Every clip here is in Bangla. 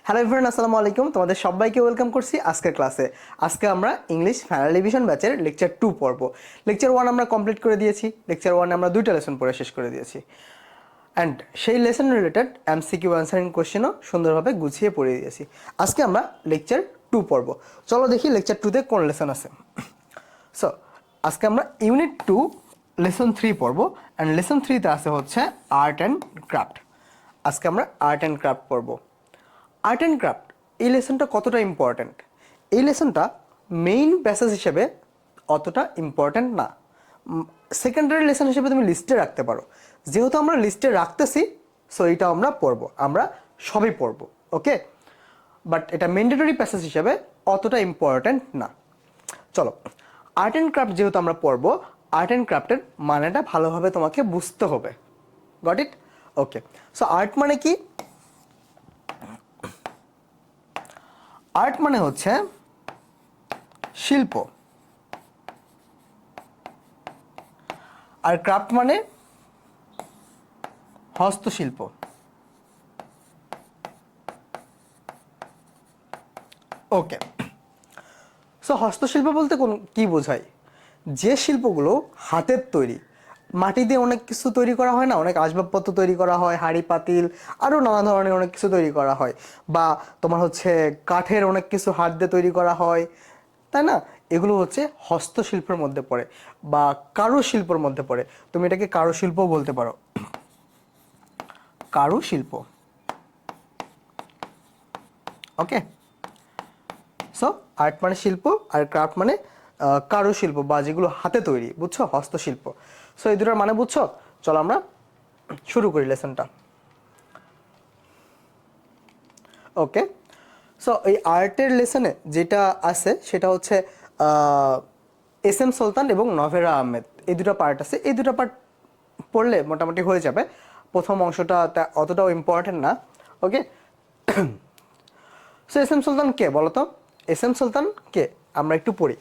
হ্যালো এভরিওয়ান, আসসালামু আলাইকুম। তোমাদের সবাইকে ওয়েলকাম করছি আজকের ক্লাসে। আজকে আমরা ইংলিশ ফাইনাল রিভিশন ব্যাচের লেকচার 2 পড়ব। লেকচার 1 আমরা কমপ্লিট করে দিয়েছি। লেকচার 1 আমরা দুইটা লেসন পড়ে শেষ করে দিয়েছি, অ্যান্ড সেই লেসন রিলেটেড এমসিকিউ অ্যান্সারিং কোশ্চেনও সুন্দরভাবে গুছিয়ে পড়িয়ে দিয়েছি। আজকে আমরা লেকচার 2 পড়ব। চলো দেখি লেকচার 2তে কোন লেসন আছে। সো আজকে আমরা ইউনিট 2 লেসন 3 পড়ব, অ্যান্ড লেসন 3তে আছে হচ্ছে আর্ট অ্যান্ড ক্রাফট। আজকে আমরা আর্ট অ্যান্ড ক্রাফট পড়ব। আর্ট অ্যান্ড ক্রাফট এই লেসনটা কতটা ইম্পর্ট্যান্ট? এই লেসনটা মেইন প্যাসেজ হিসেবে অতটা ইম্পর্ট্যান্ট না, সেকেন্ডারি লেসন হিসেবে তুমি লিস্টে রাখতে পারো। যেহেতু আমরা লিস্টে রাখতেছি, সো এইটা আমরা পড়ব, আমরা সবই পড়ব, ওকে। বাট এটা ম্যান্ডেটরি প্যাসেজ হিসেবে অতটা ইম্পর্ট্যান্ট না। চলো, আর্ট অ্যান্ড ক্রাফট যেহেতু আমরা পড়ব, আর্ট অ্যান্ড ক্রাফটের মানেটা ভালোভাবে তোমাকে বুঝতে হবে। Got it? Okay. So art মানে কি? আর্ট মানে হচ্ছে শিল্প, আর ক্রাফট মানে হস্তশিল্প। ওকে। সো হস্তশিল্প বলতে কি বোঝায়? যে শিল্পগুলো হাতের তৈরি, মাটি দিয়ে অনেক কিছু তৈরি করা হয় না, অনেক আসবাবপত্র তৈরি করা হয়, হাঁড়ি পাতিল, আরও নানা ধরনের অনেক কিছু তৈরি করা হয়, বা তোমার হচ্ছে কাঠের অনেক কিছু হাত দিয়ে তৈরি করা হয়, তাই না? এগুলো হচ্ছে হস্তশিল্পের মধ্যে পড়ে বা কারুশিল্পের মধ্যে পড়ে। তুমি এটাকে কারুশিল্প বলতে পারো, কারুশিল্প। ওকে। সো আর্ট মানে শিল্প, আর ক্রাফট মানে কারুশিল্প বা যেগুলো হাতে তৈরি, বুঝছো? হস্তশিল্প। সো এই দুটোর মানে বুঝছো? চলো আমরা শুরু করি লেসনটা। ওকে। সো এই আর্টের লেসনে যেটা আছে সেটা হচ্ছে এস এম সুলতান এবং নভেরা আহমেদ, এই দুটো পার্ট আছে। এই দুটো পার্ট পড়লে মোটামুটি হয়ে যাবে। প্রথম অংশটা অতটাও ইম্পর্টেন্ট না, okay. So S M Sultan কে বলো তো? এস এম সুলতান কে আমরা একটু পড়ি।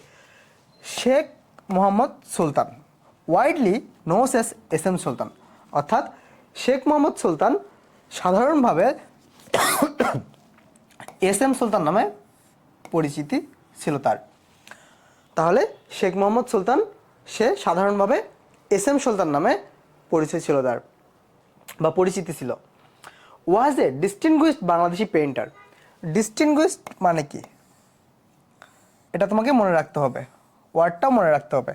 Sheikh Mohammad Sultan, widely known as S S M Sultan, অর্থাৎ শেখ মোহাম্মদ সুলতান সাধারণভাবে এস এম সুলতান নামে পরিচিতি ছিল তার। তাহলে শেখ মোহাম্মদ সুলতান সে সাধারণভাবে এস এম সুলতান নামে পরিচয় ছিল তার বা পরিচিতি ছিল। ওয়াজ এ ডিস্টিংগুইশড বাংলাদেশি পেইন্টার। ডিস্টিংগুইশড মানে কি এটা তোমাকে মনে রাখতে হবে, ওয়ার্ডটাও মনে রাখতে হবে।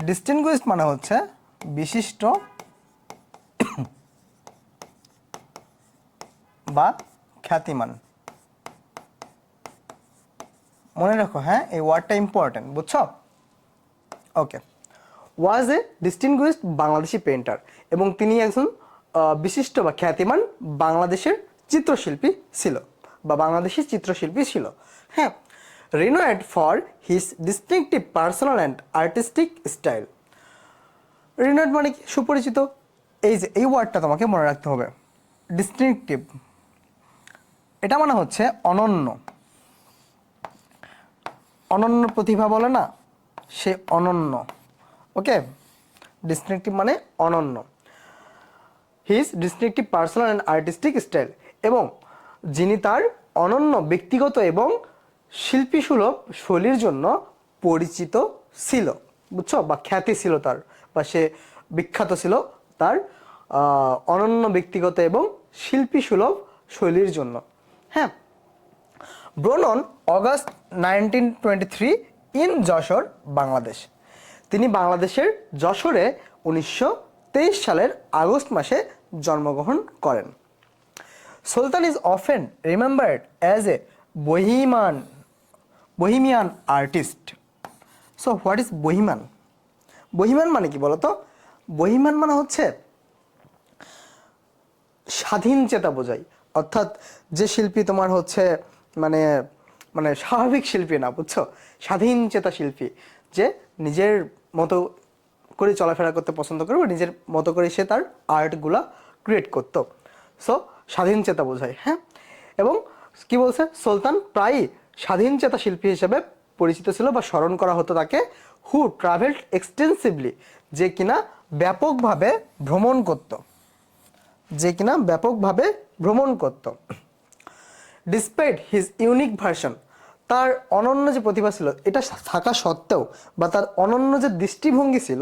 ডিস্টিংগুইশড মানে হচ্ছে বিশিষ্ট বা খ্যাতিমান। মনে রাখো, হ্যাঁ, এই ওয়ার্ডটা ইম্পর্টেন্ট, বুঝছো? ওকে। ওয়াজ এ ডিস্টিংগুইশড বাংলাদেশি পেইন্টার, এবং তিনি একজন বিশিষ্ট বা খ্যাতিমান বাংলাদেশের চিত্রশিল্পী ছিল বা বাংলাদেশি চিত্রশিল্পী ছিল, হ্যাঁ। Renowned for his distinctive personal and artistic style. Renowned মানে কি? সুপরিচিত। এই যে এই ওয়ার্ডটা তোমাকে মনে রাখতে হবে, ডিস্টিংটিভ, এটা মানে হচ্ছে অনন্য। অনন্য প্রতিভা বলে না, সে অনন্য, ওকে। ডিস্টিংটিভ মানে অনন্য। His distinctive personal and artistic style, এবং যিনি তার অনন্য ব্যক্তিগত এবং শিল্পীসুলভ শৈলীর জন্য পরিচিত ছিল, বুঝছো? বা খ্যাতি ছিল তার, বা সে বিখ্যাত ছিল তার অনন্য ব্যক্তিগত এবং শিল্পীসুলভ শৈলীর জন্য, হ্যাঁ। born on August 1923 in Jessore, Bangladesh. তিনি বাংলাদেশের যশোরে 1923 সালের আগস্ট মাসে জন্মগ্রহণ করেন। Sultan is often remembered as a bohemian artist. So what is bohemian? Bohemian মানে কি বলতো? বহিমান মানে হচ্ছে স্বাধীন চেতা বোঝায়। অর্থাৎ যে শিল্পী তোমার হচ্ছে মানে মানে স্বাভাবিক শিল্পী না, বুঝছো? স্বাধীন চেতা শিল্পী, যে নিজের মতো করে চলাফেরা করতে পছন্দ করে, বা নিজের মতো করে সে তার আর্টগুলা ক্রিয়েট করতো। সো স্বাধীন চেতা বোঝায়, হ্যাঁ। এবং কি বলছে? সুলতান প্রায়ই স্বাধীন চেতা শিল্পী হিসেবে পরিচিত ছিল বা স্মরণ করা হতো তাকে। হু ট্রাভেলড এক্সটেন্সিভলি, যে কিনা ব্যাপকভাবে ভ্রমণ করত, যে কিনা ব্যাপকভাবে ভ্রমণ করত। ডিসপাইট হিজ ইউনিক ভার্সন, তার অনন্য যে প্রতিভা ছিল এটা থাকা সত্ত্বেও, বা তার অনন্য যে দৃষ্টিভঙ্গি ছিল,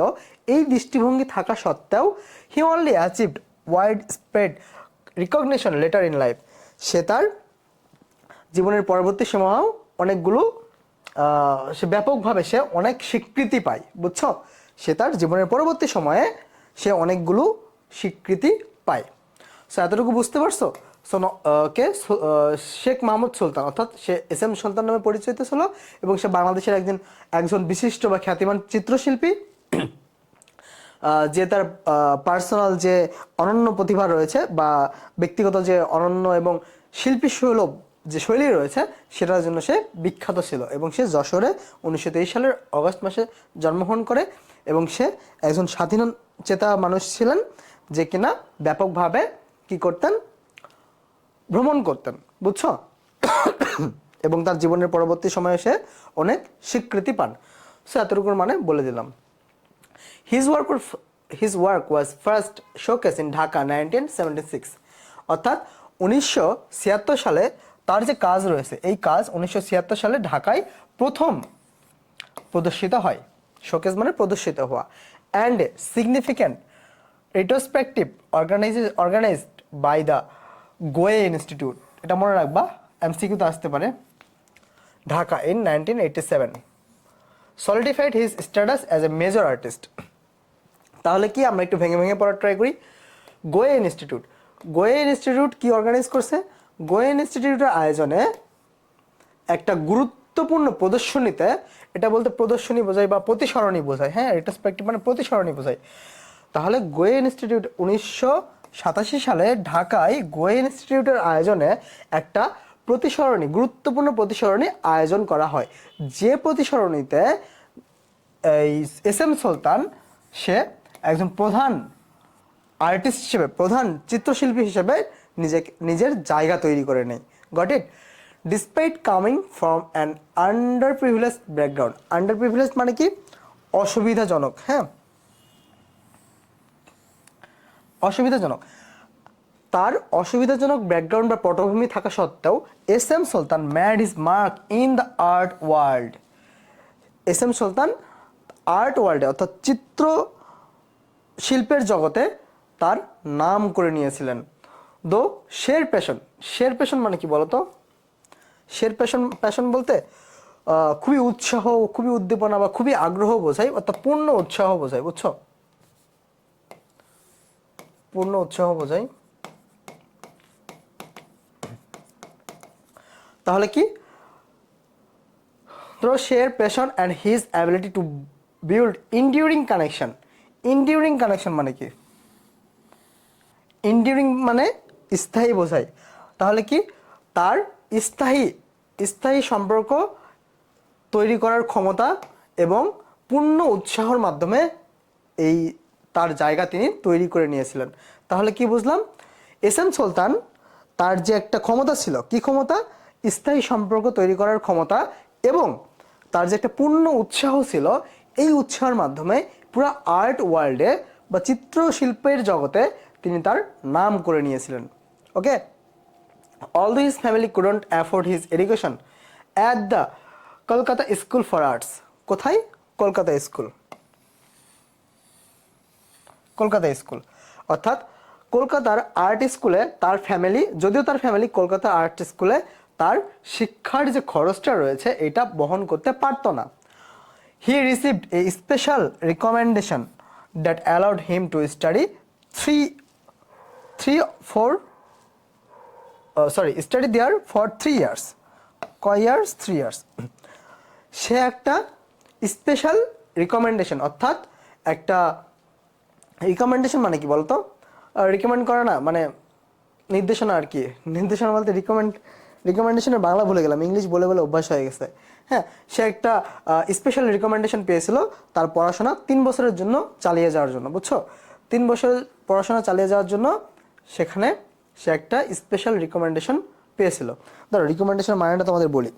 এই দৃষ্টিভঙ্গি থাকা সত্ত্বেও he only achieved widespread recognition later in life, সে তার জীবনের পরবর্তী সময়েও অনেকগুলো সে ব্যাপকভাবে সে অনেক স্বীকৃতি পায়, বুঝছো? সে তার জীবনের পরবর্তী সময়ে সে অনেকগুলো স্বীকৃতি পায়। সো এতটুকু বুঝতে পারছো? সো শেখ মাহমুদ সুলতান, অর্থাৎ সে এস এম সুলতান নামে পরিচিত ছিল এবং সে বাংলাদেশের একজন বিশিষ্ট বা খ্যাতিমান চিত্রশিল্পী, যে তার পার্সোনাল যে অনন্য প্রতিভা রয়েছে বা ব্যক্তিগত যে অনন্য এবং শিল্পী সুলভ যে শৈলী রয়েছে সেটার জন্য সে বিখ্যাত ছিল। এবং সে যশোরে 1923 সালের অগস্ট মাসে জন্মগ্রহণ করে এবং সে একজন স্বাধীনচেতা মানুষ ছিলেন, যে কিনা ব্যাপকভাবে কি করতেন, ভ্রমণ করতেন, বুঝছো? এবং তার জীবনের পরবর্তী সময়ে সে অনেক স্বীকৃতি পান। সো এতটুকুর মানে বলে দিলাম। His work was first showcased in Dhaka 1976, অর্থাৎ 1976 সালে তার যে কাজ রয়েছে এই কাজ 1976 সালে ঢাকায় প্রথম প্রদর্শিত হয়। শোকেস মানে প্রদর্শিত হওয়া। And significant retrospective organised by the Goethe Institute, এটা মনে রাখবা, এমসিকিউতে আসতে পারে। Dhaka in 1987 solidified his status as a major artist. তাহলে কি আমরা একটু ভেঙে ভেঙে পড়ার ট্রাই করি। গোয়ে ইনস্টিটিউট কি অর্গানাইজ করছে? গোয়ে ইনস্টিটিউটের আয়োজনে একটা গুরুত্বপূর্ণ প্রদর্শনীতে, এটা বলতে প্রদর্শনী বোঝায় বা প্রতিসরণী বোঝায়, হ্যাঁ, রেট্রোস্পেক্টিভ মানে প্রতিসরণী বোঝায়। তাহলে গোয়ে ইনস্টিটিউট 1987 সালে ঢাকায় গোয়ে ইনস্টিটিউটের আয়োজনে একটা গুরুত্বপূর্ণ প্রতিসরণী আয়োজন করা হয়, যে প্রতিসরণীতে এই এস এম সুলতান সে একজন প্রধান আর্টিস্ট হিসেবে, প্রধান চিত্রশিল্পী হিসেবে নিজের জায়গা তৈরি করে নেয়। Got it? Despite coming from an under privileged background. Under privileged মানে কি? অসুবিধাজনক, হ্যাঁ, অসুবিধাজনক। তার অসুবিধাজনক ব্যাকগ্রাউন্ড বা পটভূমি থাকা সত্ত্বেও S M Sultan made his mark in the art world. S M Sultan art ওয়ার্ল্ডে অর্থাৎ চিত্র শিল্পের জগতে তার নাম করে নিয়েছিলেন। দো শের প্যাশন মানে কি বলতো? শের প্যাশন বলতে খুবই উৎসাহ, খুবই উদ্দীপনা বা খুবই আগ্রহ বোঝায়, অর্থাৎ পূর্ণ উৎসাহ বোঝায়, বুঝছো? পূর্ণ উৎসাহ বোঝায়। তাহলে কি? through sheer passion and his ability to build enduring connection. enduring connection মানে কি? enduring মানে স্থায়ী বোঝায়। তাহলে কি? তার স্থায়ী সম্পর্ক তৈরি করার ক্ষমতা এবং পূর্ণ উৎসাহর মাধ্যমে এই তার জায়গা তিনি তৈরি করে নিয়েছিলেন। তাহলে কি বুঝলাম? এস এম সুলতান তার যে একটা ক্ষমতা ছিল, কি ক্ষমতা? স্থায়ী সম্পর্ক তৈরি করার ক্ষমতা, এবং তার যে একটা পূর্ণ উৎসাহ ছিল, এই উৎসাহের মাধ্যমে পুরো আর্ট ওয়ার্ল্ডে বা চিত্রশিল্পের জগতে তিনি তার নাম করে নিয়েছিলেন। ওকে, although his family couldn't afford his education at the Kolkata school for arts. কোথায়? কলকাতা স্কুল। অর্থাৎ কলকাতার আর্ট স্কুলে তার ফ্যামিলি, যদিও তার ফ্যামিলি কলকাতা আর্ট স্কুলে তার শিক্ষার যে খরচটা রয়েছে এটা বহন করতে পারতো না। He received a special recommendation that allowed him to study study there for 3 years. কয় ইয়ার্স? 3 ইয়ার্স। সে একটা স্পেশাল রিকমেন্ডেশন, অর্থাৎ একটা রিকমেন্ডেশন মানে কি বলতো? রিকমেন্ড করা না, মানে নির্দেশনা আর কি। নির্দেশনা বলতে রিকমেন্ডেশনের বাংলা ভুলে গেলাম, ইংলিশ বলে বলে অভ্যাস হয়ে গেছে। হ্যাঁ, সে একটা স্পেশাল রিকমেন্ডেশন পেয়েছিল তার পড়াশোনা 3 বছরের জন্য চালিয়ে যাওয়ার জন্য, বুঝছো? 3 বছর পড়াশোনা চালিয়ে যাওয়ার জন্য সেখানে সে একটা স্পেশাল রিকমেন্ডেশন পেয়েছিল। ধরো রিকমেন্ডেশনের মানেটা তোমাদের বলি,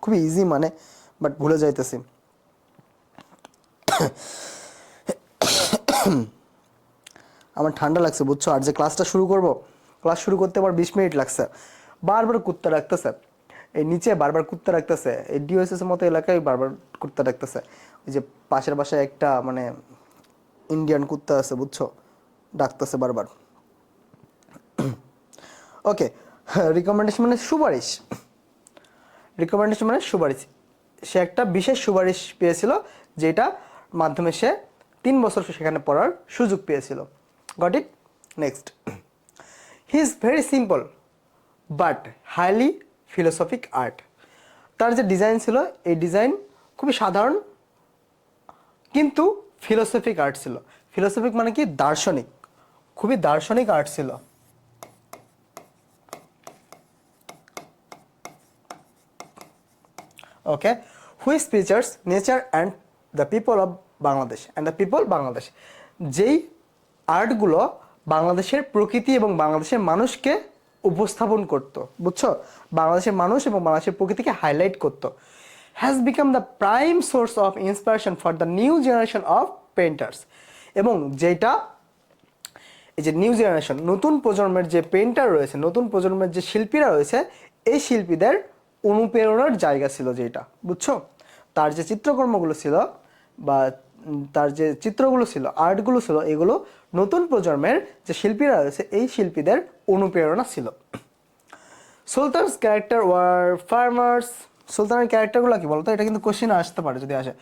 খুবই ইজি মানে, বাট ভুলে যাইতেছি। আমার ঠান্ডা লাগছে, বুঝছো? আর যে ক্লাসটা শুরু করব ক্লাস শুরু করতে আবার 20 মিনিট লাগছে, বারবার কুত্তা ডাকতেছে, এই নিচে বারবার কুত্তা ডাকতেছে, এই ডিওএসএস এর মতো এলাকায় বারবার কুত্তা ডাকতেছে। ওই যে পাশের বাসায় একটা মানে ইন্ডিয়ান কুত্তা আছে বুঝছো, ডাকতেছে বারবার। ওকে, রিকমেন্ডেশন মানে সুপারিশ, রিকমেন্ডেশন মানে সুপারিশ। সে একটা বিশেষ সুপারিশ পেয়েছিল যেটা মাধ্যমে সে 3 বছর সেখানে পড়ার সুযোগ পেয়েছিল। Got it? Next, he is very simple but highly philosophic art. তার যে ডিজাইন ছিল এই ডিজাইন খুবই সাধারণ কিন্তু ফিলোসফিক আর্ট ছিল। ফিলোসফিক মানে কি? দার্শনিক, খুবই দার্শনিক আর্ট ছিল। Okay, which features nature and the people of Bangladesh and the people Bangladesh. যেই আর্টগুলো বাংলাদেশের প্রকৃতি এবং বাংলাদেশের মানুষকে উপস্থাপন করতো, বুঝছো, বাংলাদেশের মানুষ এবং বাংলাদেশের প্রকৃতিকে হাইলাইট করতো, has become the prime source of inspiration for the new generation of painters. এবং যেটা এই যে নিউ জেনারেশন, নতুন প্রজন্মের যে পেইন্টার রয়েছে, নতুন প্রজন্মের যে শিল্পীরা রয়েছে, এই শিল্পীদের অনুপ্রেরণার জায়গা ছিল যেটা, বুঝছো। তার যে চিত্রকর্মগুলো ছিল বা তার যে চিত্রগুলো ছিল, আর্টগুলো ছিল, এগুলো নতুন প্রজন্মের যে শিল্পীরা রয়েছে এই শিল্পীদের অনুপ্রেরণা ছিল। Sultan's character were farmers. সুলতানের ক্যারেক্টারগুলো কি বলতো? এটা কিন্তু কোশ্চেন আসতে পারে যদি আসে।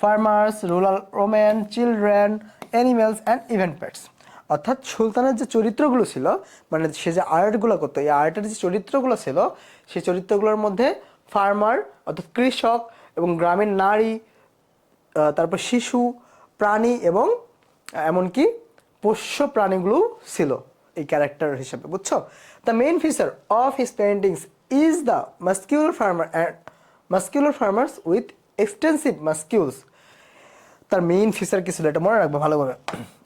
Farmers, rural women, children, animals and even pets. অর্থাৎ সুলতানের যে চরিত্রগুলো ছিল, মানে সে যে আর্টগুলো করতো, এই আর্টের যে চরিত্রগুলো ছিল, সেই চরিত্রগুলোর মধ্যে ফার্মার অর্থাৎ কৃষক এবং গ্রামের নারী, তারপর শিশু, প্রাণী এবং এমনকি পোষ্য প্রাণীগুলো ছিল এই ক্যারেক্টার হিসেবে, বুঝছো। The main feature of his paintings is the muscular farmer and muscular farmers with extensive muscles. তার মেইন ফিচার কি ছিল এটা মনে রাখবো ভালোভাবে,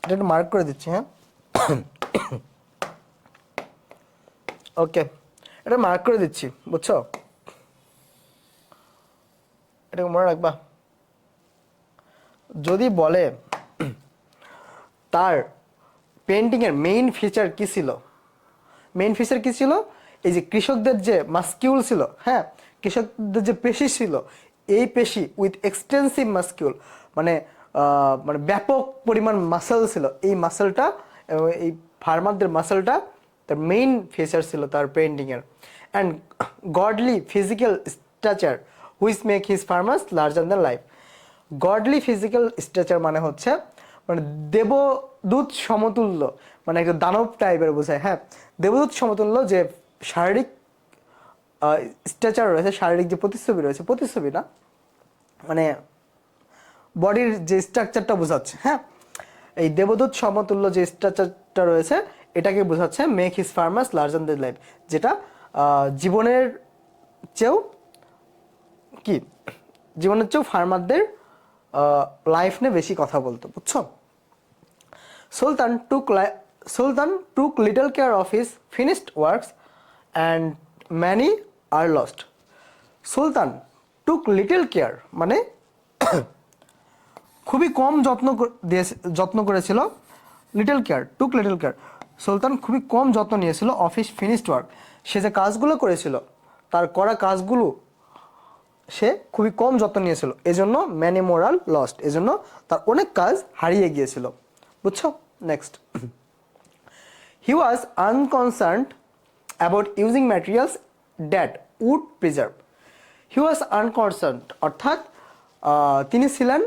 এটা একটু মার্ক করে দিচ্ছি, হ্যাঁ। ওকে, এটা মার্ক করে দিচ্ছি, বুঝছো, এটা মনে রাখবা। যদি বলে তার পেন্টিংয়ের মেইন ফিচার কি ছিল, মেইন ফিচার কি ছিল? এই যে কৃষকদের যে মাস্কিউল ছিল, হ্যাঁ, কৃষকদের যে পেশি ছিল, এই পেশি উইথ এক্সটেন্সিভ মাস্কিউল, মানে মানে ব্যাপক পরিমাণ মাসেল ছিল, এই মাসেলটা, এই ফার্মারদের মাসেলটা তার মেইন ফিচার ছিল তার পেন্টিংয়ের। And godly physical structure which make his farmers larger than life. Godly physical structure মানে হচ্ছে মানে দেবদূত সমতুল্য, মানে একটা দানব টাইপের বোঝায়, হ্যাঁ। দেবদূত সমতুল্য যে শারীরিক স্ট্রাকচার রয়েছে, শারীরিক যে প্রতিচ্ছবি রয়েছে, প্রতিচ্ছবি না মানে বডির যে স্ট্রাকচারটা বোঝাচ্ছে, হ্যাঁ। এই দেবদূত সমতুল্য যে স্ট্রাকচারটা রয়েছে এটাকে বোঝাচ্ছে make his farmers larger than life, যেটা জীবনের চেয়েও কি, জীবনের চেয়েও ফার্মারদের লাইফ নিয়ে বেশি কথা বলতো, বুঝছো। Sultan took little care of his finished works and many are lost. Sultan took little care মানে খুবই কম যত্ন করেছিল। লিটল কেয়ার, টুক লিটল কেয়ার, সুলতান খুবই কম যত্ন নিয়েছিল অফ হিজ ফিনিশড ওয়ার্ক। সে যে কাজগুলো করেছিল, তার করা কাজগুলো সে খুবই কম যত্ন নিয়েছিল, এজন্য ম্যানি মোরাল লস্ট, এজন্য তার অনেক কাজ হারিয়ে গিয়েছিল, বুঝছো। Next, he was unconcerned about using materials that would preserve. He was unconcerned অর্থাৎ তিনি ছিলেন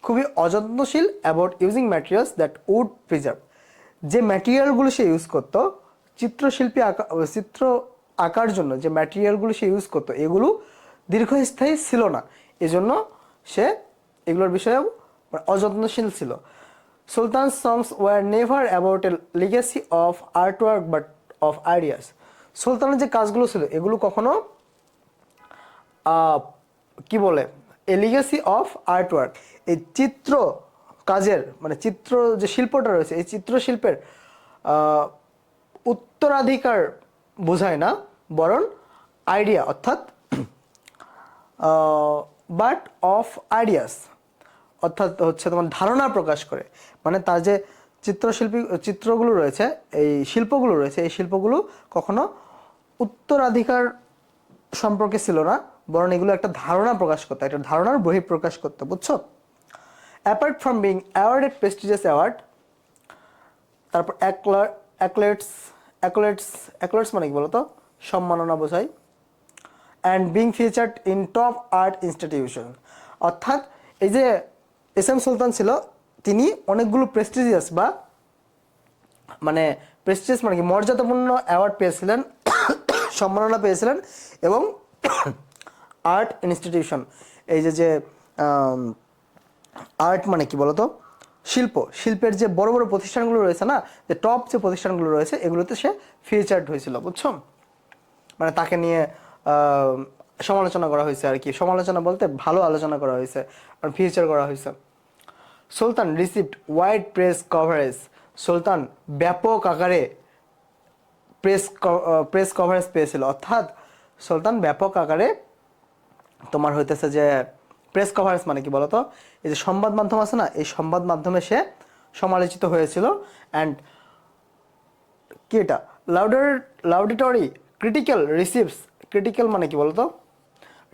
খুবই অযত্নশীল about using materials that would preserve. যে ম্যাটেরিয়ালগুলো সে ইউজ করতো, চিত্র আঁকার জন্য যে ম্যাটেরিয়ালগুলো সে ইউজ করতো, এগুলো দীর্ঘস্থায়ী ছিল না, এজন্য সে এগুলোর বিষয়েও অযত্নশীল ছিল। সুলতান সংস were never about a legacy of artwork but of ideas. সুলতানের যে কাজগুলো ছিল এগুলো কখনো কি বলে, এ লিগেসি অফ আর্টওয়ার্ক, এই চিত্র কাজের মানে চিত্র যে শিল্পটা রয়েছে, এই চিত্রশিল্পের উত্তরাধিকার বোঝায় না, বরং আইডিয়া অর্থাৎ বাট অফ আইডিয়াস অর্থাৎ হচ্ছে তোমার ধারণা প্রকাশ করে। মানে তার যে চিত্রগুলো রয়েছে, এই শিল্পগুলো রয়েছে, এই শিল্পগুলো কখনো উত্তরাধিকার সম্পর্কে ছিল না, বরং এগুলো একটা ধারণা প্রকাশ করতো, একটা ধারণার বহিঃপ্রকাশ করতো, বুঝছো? Apart from being awarded prestigious award, তারপর অ্যাকলেটস অ্যাকলেটস অ্যাকলেটস মানে কি বলতো? সম্মাননা বোঝায়। And being featured in top art institution, অর্থাৎ এই যে এস এম সুলতান ছিল, তিনি অনেকগুলো প্রেস্টিজিয়াস বা মানে প্রেস্টিজিয়াস মানে কি মর্যাদাপূর্ণ অ্যাওয়ার্ড পেয়েছিলেন, সম্মাননা পেয়েছিলেন, এবং আর্ট ইনস্টিটিউশন, এই যে আর্ট মানে কি বলতো? শিল্পের যে বড় বড় প্রতিষ্ঠানগুলো রয়েছে না, যে টপ যে প্রতিষ্ঠানগুলো রয়েছে, এগুলোতে সে ফিচার্ড হয়েছিল, বুঝছো? মানে তাকে নিয়ে সমালোচনা করা হয়েছে আর কি, সমালোচনা বলতে ভালো আলোচনা করা হয়েছে, আর ফিচার করা হয়েছে। সুলতান রিসিভড ওয়াইড প্রেস কভারেজ, সুলতান ব্যাপক আকারে প্রেস কভারেজ পেয়েছিল, অর্থাৎ সুলতান ব্যাপক আকারে তোমার হইতেছে যে প্রেস কভারেজ মানে কি বলতো? এই যে সংবাদ মাধ্যম আছে না, এই সংবাদ মাধ্যমে সে সমালোচিত হয়েছিল। অ্যান্ড কি এটা লাউডেটরি ক্রিটিক্যাল রিসিভস, ক্রিটিক্যাল মানে কি বলতো?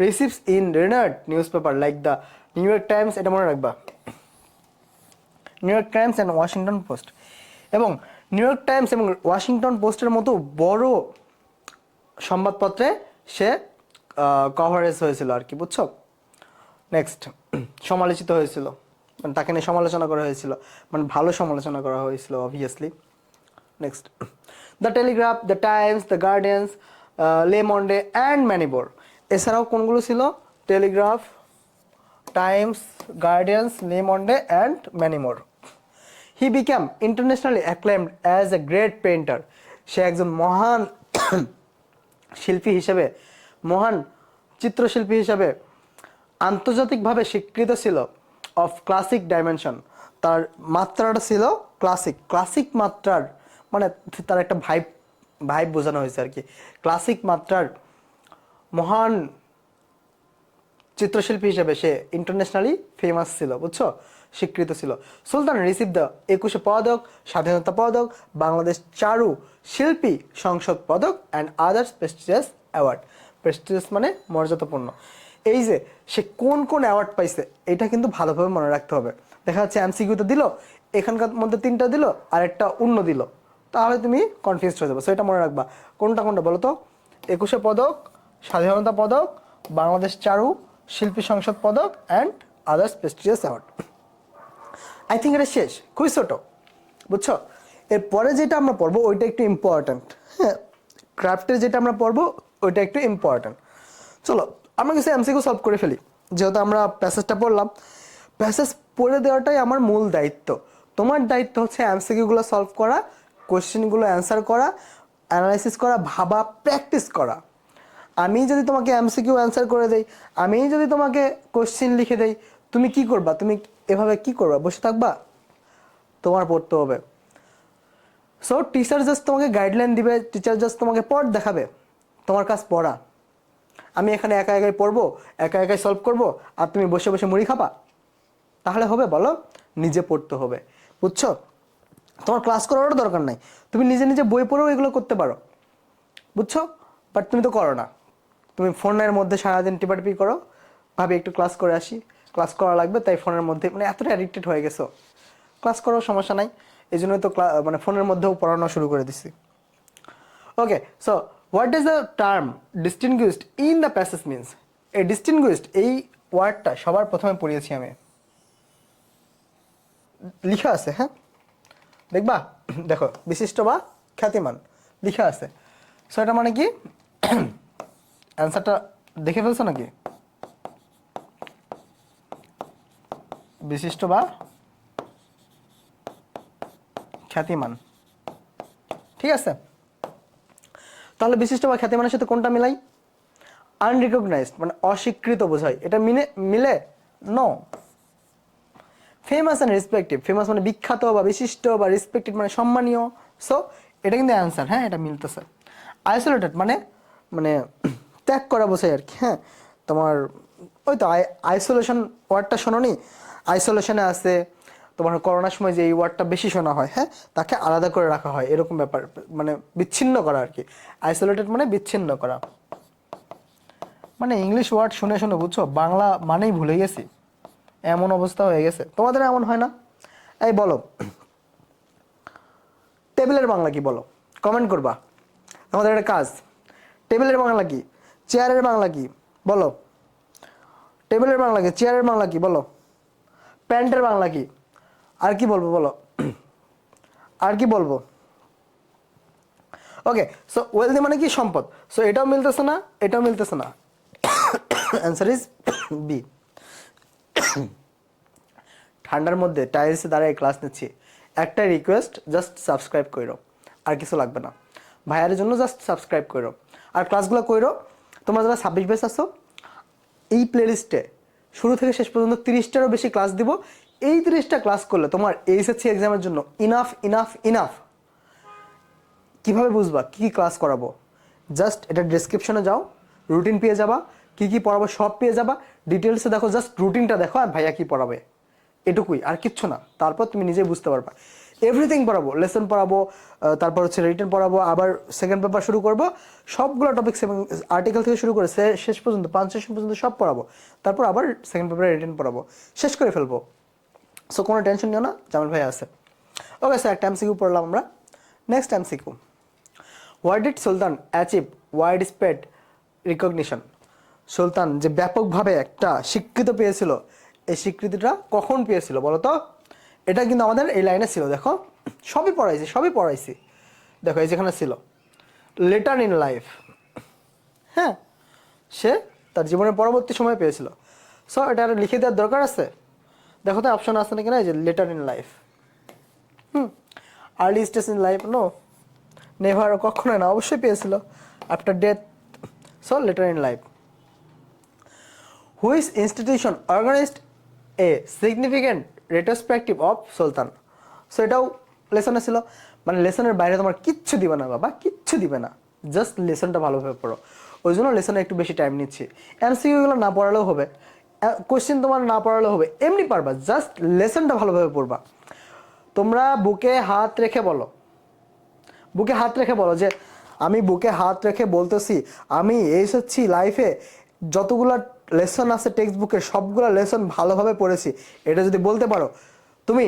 Receives in renowned newspaper like the New York Times, এটা মনে রাখবা, New York Times and Washington Post, এবং নিউ ইয়র্ক টাইমস এবং ওয়াশিংটন পোস্টের মতো বড় সংবাদপত্রে সে কভারেজ হয়েছিল আর কি, বুঝছো? নেক্সট, সমালোচিত হয়েছিল, মানে তাকে নিয়ে সমালোচনা করা হয়েছিল, মানে ভালো সমালোচনা করা হয়েছিল obviously. Next, the Telegraph, the Times, the Guardians, Le Monde and ম্যানিবোর, এছাড়াও কোনগুলো ছিল? Telegraph, Times, Guardians, Le Monde and ম্যানিমোর। He became internationally acclaimed as a great painter, সে একজন মহান শিল্পী হিসেবে, মহান চিত্রশিল্পী হিসেবে আন্তর্জাতিকভাবে স্বীকৃত ছিল। অফ ক্লাসিক ডাইমেনশন, তার মাত্রাটা ছিল ক্লাসিক মাত্রার, মানে তার একটা ভাইব বোঝানো হয়েছে আর কি, ক্লাসিক মাত্রার মহান চিত্রশিল্পী হিসেবে সে ইন্টারন্যাশনালি ফেমাস ছিল, বুঝছো? স্বীকৃত ছিল। সুলতান রিসিভ দ্য 21 পদক, স্বাধীনতা পদক, বাংলাদেশ চারু শিল্পী সংসদ পদক and others prestigious award. Prestigious মানে মর্যাদাপূর্ণ। এই যে সে কোন কোন অ্যাওয়ার্ড পাইছে, এটা কিন্তু ভালোভাবে মনে রাখতে হবে। দেখা যাচ্ছে এমসিকিউতে দিল, এখানকার মধ্যে 3টা দিল আর একটা অন্য দিল, তাহলে তুমি কনফিউজড হয়ে যাবে। সো এটা মনে রাখবা, কোনটা কোনটা বলো তো? 21 পদক, স্বাধীনতা পদক, বাংলাদেশ চারু শিল্পী সংসদ পদক and others prestigious award. I think এটা শেষ, খুবই ছোটো, বুঝছো? এরপরে যেটা আমরা পড়বো ওইটা একটু ইম্পর্ট্যান্ট। হ্যাঁ, ক্রাফটের যেটা আমরা পড়বো ওইটা একটু ইম্পর্ট্যান্ট। চলো আমরা কিছু এমসিকিউ সলভ করে ফেলি, যেহেতু আমরা প্যাসেজটা পড়লাম। প্যাসেজ পড়ে দেওয়াটাই আমার মূল দায়িত্ব। তোমার দায়িত্ব হচ্ছে এমসিকিউগুলো সলভ করা, কোশ্চেনগুলো অ্যান্সার করা, অ্যানালাইসিস করা, ভাবা, প্র্যাকটিস করা। আমি যদি তোমাকে এমসিকিউ অ্যান্সার করে দেই, আমি যদি তোমাকে কোশ্চেন লিখে দেই, তুমি কি করবা? তুমি এভাবে কি করবা? বসে থাকবা? তোমার পড়তে হবে। সো টিচার জাস্ট তোমাকে গাইডলাইন দিবে, টিচার জাস্ট তোমাকে পড় দেখাবে, তোমার কাজ পড়া। আমি এখানে একা একাই পড়বো, একা একাই সলভ করবো, আর তুমি বসে বসে মুড়ি খাবা? তাহলে হবে? বলো, নিজে পড়তে হবে, বুঝছো? তোমার ক্লাস করারও দরকার নাই, তুমি নিজে নিজে বই পড়েও এগুলো করতে পারো, বুঝছো? বাট তুমি তো করো না, তুমি ফোনের মধ্যে সারাদিন টিপাটিপি করো, ভাবি একটু ক্লাস করে আসি, ক্লাস করা লাগবে, তাই ফোনের মধ্যে মানে এতটা অ্যাডিক্টেড হয়ে গেছো। ক্লাস করো, সমস্যা নাই, এই জন্যই তো মানে ফোনের মধ্যেও পড়ানো শুরু করে দিছি। Okay, so what does the term distinguished in the passage means? এই ডিস্টিংগুইশড এই ওয়ার্ডটা সবার প্রথমে পড়িয়েছি আমি, লিখা আছে, হ্যাঁ দেখবা, দেখো, বিশিষ্ট বা খ্যাতিমান লিখা আছে। সো এটা মানে কি? অ্যান্সারটা দেখে ফেলছো নাকি? বিশিষ্ট বা খ্যাতিমান, ঠিক আছে? তাহলে বিশিষ্ট বা খ্যাতিমানের সাথে কোনটা মিলাই? আনরিকগনাইজড মানে অস্বীকৃত বোঝায়, এটা মিলে? No. Famous and respective, famous মানে বিখ্যাত বা বিশিষ্ট, বা রেসপেক্টেড মানে সম্মানীয়। সো এটা কিন্তু অ্যান্সার, হ্যাঁ এটা মিলতেছে। আইসোলেটেড মানে মানে ত্যাগ করা বোঝায় আর কি। হ্যাঁ, তোমার ওই তো আইসোলেশন ওয়ার্ডটা শোনোনি? আইসোলেশনে আছে, তোমার করোনার সময় যে এই ওয়ার্ডটা বেশি শোনা হয়, হ্যাঁ, তাকে আলাদা করে রাখা হয়, এরকম ব্যাপার, মানে বিচ্ছিন্ন করা আর কি। আইসোলেটেড মানে বিচ্ছিন্ন করা। মানে ইংলিশ ওয়ার্ড শুনে শুনে বুঝছো বাংলা মানেই ভুলে গেছি, এমন অবস্থা হয়ে গেছে। তোমাদের এমন হয় না? এই বলো, টেবিলের বাংলা কি বলো, কমেন্ট করবা। আমাদের একটা কাজ, টেবিলের বাংলা কি, চেয়ারের বাংলা কি বলো, টেবিলের বাংলা কি, চেয়ারের বাংলা কি বলো, প্যান্টের বাংলা কি, আর কি বলবো বলো, আর কি বলবো? ওকে, সো ওয়েলদি মানে কি সম্পদ। সো এটাও মিলতেছে না, এটাও মিলতেছে না, অ্যান্সার ইজ বি। ঠান্ডার মধ্যে টাইলসে দাঁড়ায় ক্লাস নিচ্ছি, একটা রিকোয়েস্ট, জাস্ট সাবস্ক্রাইব করো, আর কিছু লাগবে না। ভাইয়ারের জন্য জাস্ট সাবস্ক্রাইব করো আর ক্লাসগুলো করো। তোমরা যারা 26 ব্যাচ আছো, এই প্লেলিস্টে শুরু থেকে শেষ পর্যন্ত 30টারও বেশি ক্লাস দিব। এই 30টা ক্লাস করলে তোমার এইচএসসি এক্সামের জন্য ইনাফ ইনাফ ইনাফ। কীভাবে বুঝবা কী কী ক্লাস করাবো? জাস্ট এটা ডেসক্রিপশনে যাও, রুটিন পেয়ে যাবা, কী কী পড়াবো সব পেয়ে যাবা। ডিটেলসে দেখো, জাস্ট রুটিনটা দেখো আর ভাইয়া কী পড়াবে, এটুকুই, আর কিচ্ছু না। তারপর তুমি নিজেই বুঝতে পারবা। এভরিথিং পড়াবো, লেসন পড়াবো, তারপর হচ্ছে রিটেন পড়াবো, আবার সেকেন্ড পেপার শুরু করবো, সবগুলো টপিক আর্টিকেল থেকে শুরু করে শেষ পর্যন্ত 5 সেশন পর্যন্ত সব পড়াবো। তারপর আবার সেকেন্ড পেপারে রিটেন পড়াবো, শেষ করে ফেলবো। সো কোনো টেনশন নিও না, জামাল ভাই আছে। ওকে স্যার, একটা এমসিকিউ পড়লাম আমরা। Next MCQ, what did Sultan achieve widespread recognition? Sultan যে ব্যাপকভাবে একটা স্বীকৃতি পেয়েছিল, এই স্বীকৃতিটা কখন পেয়েছিল বলো তো? এটা কিন্তু আমাদের এই লাইনে ছিল, দেখো সবই পড়াইছি। দেখো এই যেখানে ছিল লেটার ইন লাইফ, হ্যাঁ, সে তার জীবনের পরবর্তী সময় পেয়েছিল। সো এটা লিখে দেওয়ার দরকার আছে? দেখো তো অপশন আছে নাকি না, এই যে later in life, early stage in life, no, never, কখনো না, অবশ্যই পেয়েছিল after death. So later in life. Which institution organised a significant retrospective of Sultan? So এটাও লেসনে ছিল। মানে লেসনের বাইরে তোমার কিচ্ছু দিবে না বাবা, কিচ্ছু দিবে না, জাস্ট লেসনটা ভালোভাবে পড়ো। ওই জন্য লেসনে একটু বেশি টাইম নিচ্ছি। এমসিকিউগুলো না পড়ালেও হবে, কোশ্চেন তোমার না পড়ালেও হবে, এমনি পারবা, জাস্ট লেসনটা ভালোভাবে পড়বা। তোমরা বুকে হাত রেখে বলো, বুকে হাত রেখে বলো যে আমি বুকে হাত রেখে বলতেছি আমি এসেছি লাইফে যতগুলো লেসন আছে টেক্সট বুকে সবগুলো লেসন ভালোভাবে পড়েছি। এটা যদি বলতে পারো, তুমি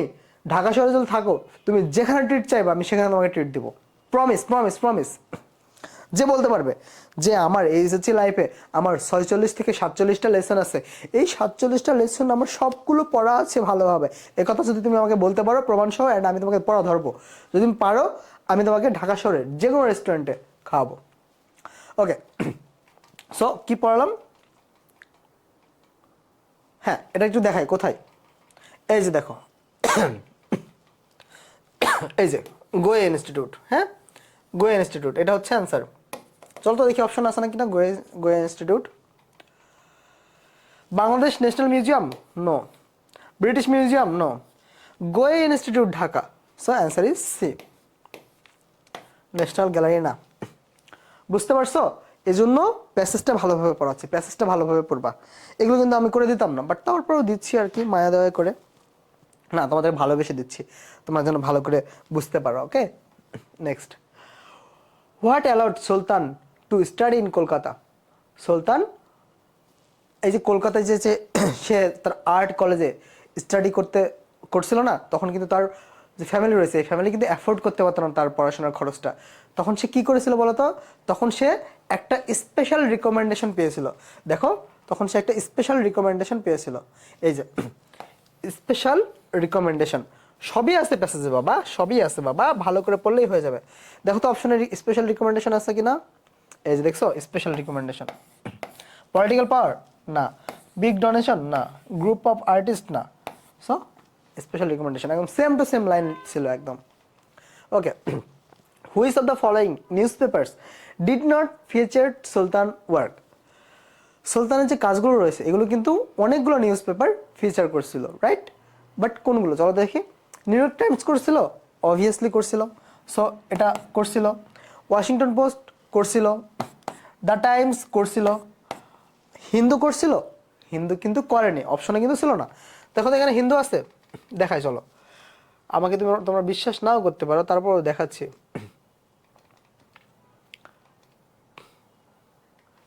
ঢাকা শহরে যদি থাকো, তুমি যেখানে ট্রিট চাইবে আমি সেখানে তোমাকে ট্রিট দিব। Promise promise promise. যে বলতে পারবে যে আমার এইচএসসি লাইফে আমার 46 থেকে 47টা লেসন আছে, এই 47টা লেসন আমার সবগুলো পড়া আছে ভালোভাবে, এ কথা যদি তুমি আমাকে বলতে পারো প্রমাণ সহ, অ্যান্ড আমি তোমাকে পড়া ধরবো। যদি তুমি পারো, আমি তোমাকে ঢাকা শহরের যে কোনো রেস্টুরেন্টে খাওয়াবো। ওকে, সো কি পড়ালাম? হ্যাঁ, এটা একটু দেখাই কোথায়। এই যে দেখো, এই যে গোয়ে ইনস্টিটিউট, হ্যাঁ, গোয়ে ইনস্টিটিউট, এটা হচ্ছে অ্যান্সার। চল তো দেখি অপশন আছে নাকি না। Goethe Institute. Bangladesh National Museum, no. British Museum, no. Goethe Institute Dhaka, so answer is C. National Gallery না। বুঝতে পারছো? এই জন্য প্যাসেজটা ভালোভাবে পড়াচ্ছি, প্যাসেজটা ভালোভাবে পড়বা। এগুলো কিন্তু আমি করে দিতাম না, বাট তারপরেও দিচ্ছি আর কি, মায়া দয়া করে। না, তোমাদের ভালোবেসে দিচ্ছি, তোমরা যেন ভালো করে বুঝতে পারো। Okay, next, what allowed Sultan to study in Kolkata? Sultan এই যে কলকাতায় যে সে তার আর্ট কলেজে স্টাডি করছিল না, তখন কিন্তু তার যে ফ্যামিলি রয়েছে, এই ফ্যামিলি কিন্তু অ্যাফোর্ড করতে পারতো না তার পড়াশোনার খরচটা। তখন সে কি করেছিল বলতো? তখন সে একটা স্পেশাল রিকমেন্ডেশন পেয়েছিল। দেখো, তখন সে একটা স্পেশাল রিকমেন্ডেশন পেয়েছিল। এই যে স্পেশাল রিকমেন্ডেশন, সবই আছে প্যাসেজে বাবা, সবই আছে বাবা, ভালো করে পড়লেই হয়ে যাবে। দেখো তো অপশনে স্পেশাল রিকমেন্ডেশন আছে কিনা। এই যে দেখছো, স্পেশাল রিকমেন্ডেশন। পলিটিক্যাল পাওয়ার, না। বিগ ডোনেশন, না। গ্রুপ অফ আর্টিস্ট, না। সো স্পেশাল রিকমেন্ডেশন, একদম সেম টু সেম লাইন ছিল একদম। Okay, which of the following newspapers did not feature Sultan work? সুলতানের যে কাজগুলো রয়েছে এগুলো কিন্তু অনেকগুলো নিউজ পেপার ফিচার করছিল, রাইট? বাট কোনগুলো চলো দেখি। নিউ ইয়র্ক টাইমস করছিল, অবভিয়াসলি করছিল, সো এটা করছিল। ওয়াশিংটন পোস্ট করছিল, দ্য টাইমস করছিল, হিন্দু করছিল, হিন্দু কিন্তু করেনি, অপশনে কিন্তু ছিল না। দেখো তো এখানে হিন্দু আছে, দেখাই চলো। আমাকে তোমরা বিশ্বাস নাও করতে পারো, তারপরও দেখাচ্ছি।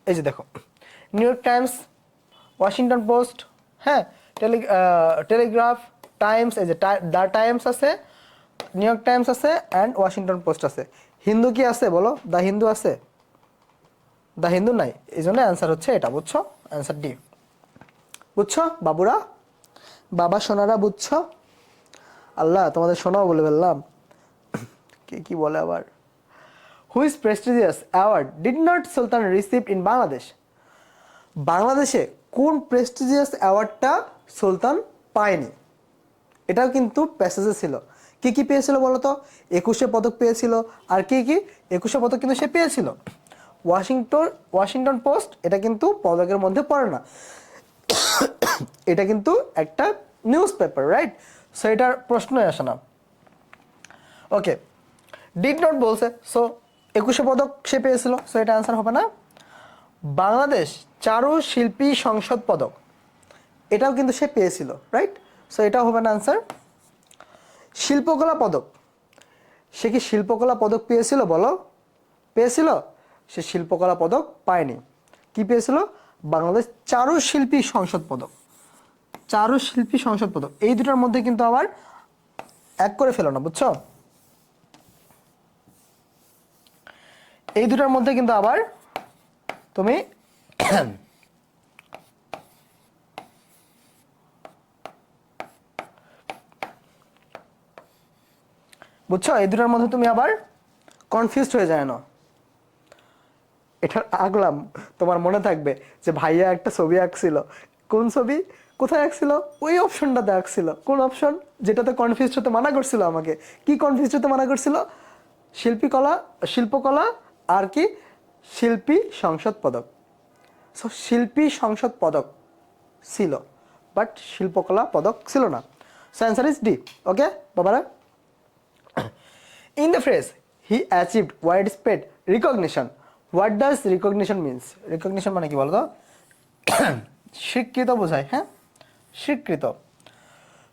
এই যে দেখো, new York Times, Washington post, হ্যাঁ, টেলিগ্রাফ, টাইমস, এই যে দ্য টাইমস আছে, নিউ ইয়র্ক টাইমস আছে অ্যান্ড ওয়াশিংটন পোস্ট আছে। হিন্দু কি আছে বলো? দ্য হিন্দু আছে? দ্য হিন্দু নাই, এই জন্য অ্যান্সার হচ্ছে এটা, বুঝছো? Answer D. বুঝছো বাবুরা, বাবা সোনারা, বুঝছো? আল্লাহ তোমাদের শোনাও বলে ফেললাম। কে কি বলে আবার? Which prestigious award did not Sultan receive in Bangladesh? বাংলাদেশে কোন প্রেস্টিজিয়াস অ্যাওয়ার্ডটা সুলতান পায়নি? এটাও কিন্তু প্যাসেজে ছিল। কি কি পেয়েছিল বলো তো? 21শে পদক পেয়েছিল, আর কি কি? 21শে পদক কিন্তু সে পেয়েছিল। ওয়াশিংটন পোস্ট এটা কিন্তু পদকের মধ্যে পড়ে না, এটা কিন্তু একটা নিউজ পেপার, রাইট? সো এটার প্রশ্নই আসে না। ওকে, ডিড নট বলছে, সো 21শে পদক সে পেয়েছিল, সো এটা অ্যান্সার হবে না। বাংলাদেশ চারুশিল্পী সংসদ পদক, এটাও কিন্তু সে পেয়েছিল, রাইট? সো এটাও হবে না অ্যান্সার। শিল্পকলা পদক, সে কি শিল্পকলা পদক পেয়েছিল বলো? পেয়েছিল? সে শিল্পকলা পদক পায়নি। কি পেয়েছিল? বাংলাদেশ চারুশিল্পী সংসদ পদক। চারুশিল্পী সংসদ পদক, এই দুটার মধ্যে কিন্তু আবার এক করে ফেলো না, বুঝছো? এই দুটার মধ্যে কিন্তু আবার তুমি বুঝছো, এই দুটার মধ্যে তুমি আবার কনফিউজড হয়ে যায় না। এটার আগলাম তোমার মনে থাকবে যে ভাইয়া একটা ছবি আঁকছিল। কোন ছবি? কোথায় আঁকছিল? ওই অপশনটাতে আঁকছিল। কোন অপশন? যেটাতে কনফিউজ হতে মানা করছিল আমাকে। কি কনফিউজ হতে মানা করছিল? শিল্পকলা আর কি? শিল্পী সংসদ পদক। সো শিল্পী সংসদ পদক ছিল, বাট শিল্পকলা পদক ছিল না। So answer is D. Okay বাবারা? In the phrase, he achieved widespread recognition. What does recognition means? Recognition মানে কি বলতো? স্বীকৃত বোঝায়, হ্যাঁ, স্বীকৃত।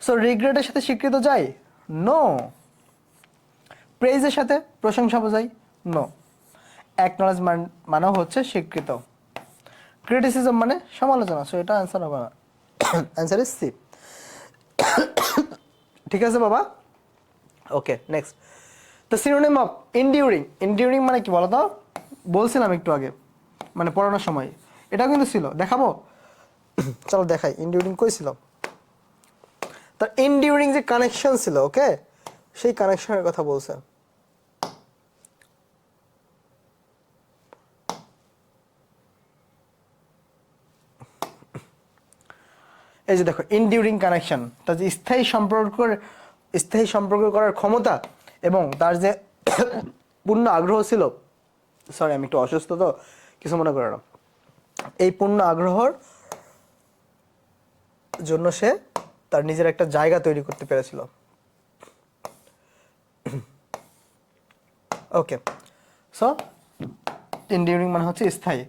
সো রিগ্রেটের সাথে স্বীকৃত যায়? নো। প্রেইজের সাথে প্রশংসা বোঝায়? নো। অ্যাকনলেজমেন্ট মানেও হচ্ছে স্বীকৃত। ক্রিটিসিজম মানে সমালোচনা, সো এটা অ্যান্সার হবে না। Answer is C. ঠিক আছে বাবা? Okay, next. The synonym of enduring. Enduring মানে কি বলো তো? বলছিলাম একটু আগে, মানে পড়ানোর সময়, এটাও কিন্তু ছিল। দেখাবো? চলো দেখাই। এন্ডিউরিং কই ছিল? তার এন্ডিউরিং যে কানেকশন ছিল, ওকে, সেই কানেকশনের কথা বলছে। এই যে দেখো, এন্ডিউরিং কানেকশন, তার যে স্থায়ী সম্পর্ক করার ক্ষমতা এবং তার যে পূর্ণ আগ্রহ ছিল। সরি, আমি একটু অসুস্থ তো, কিছু মনে করো না। এই পূর্ণ আগ্রহর জন্য সে তার নিজের একটা জায়গা তৈরি করতে পেরেছিল। ওকে, সো এন্ডিউরিং মানে হচ্ছে স্থায়ী।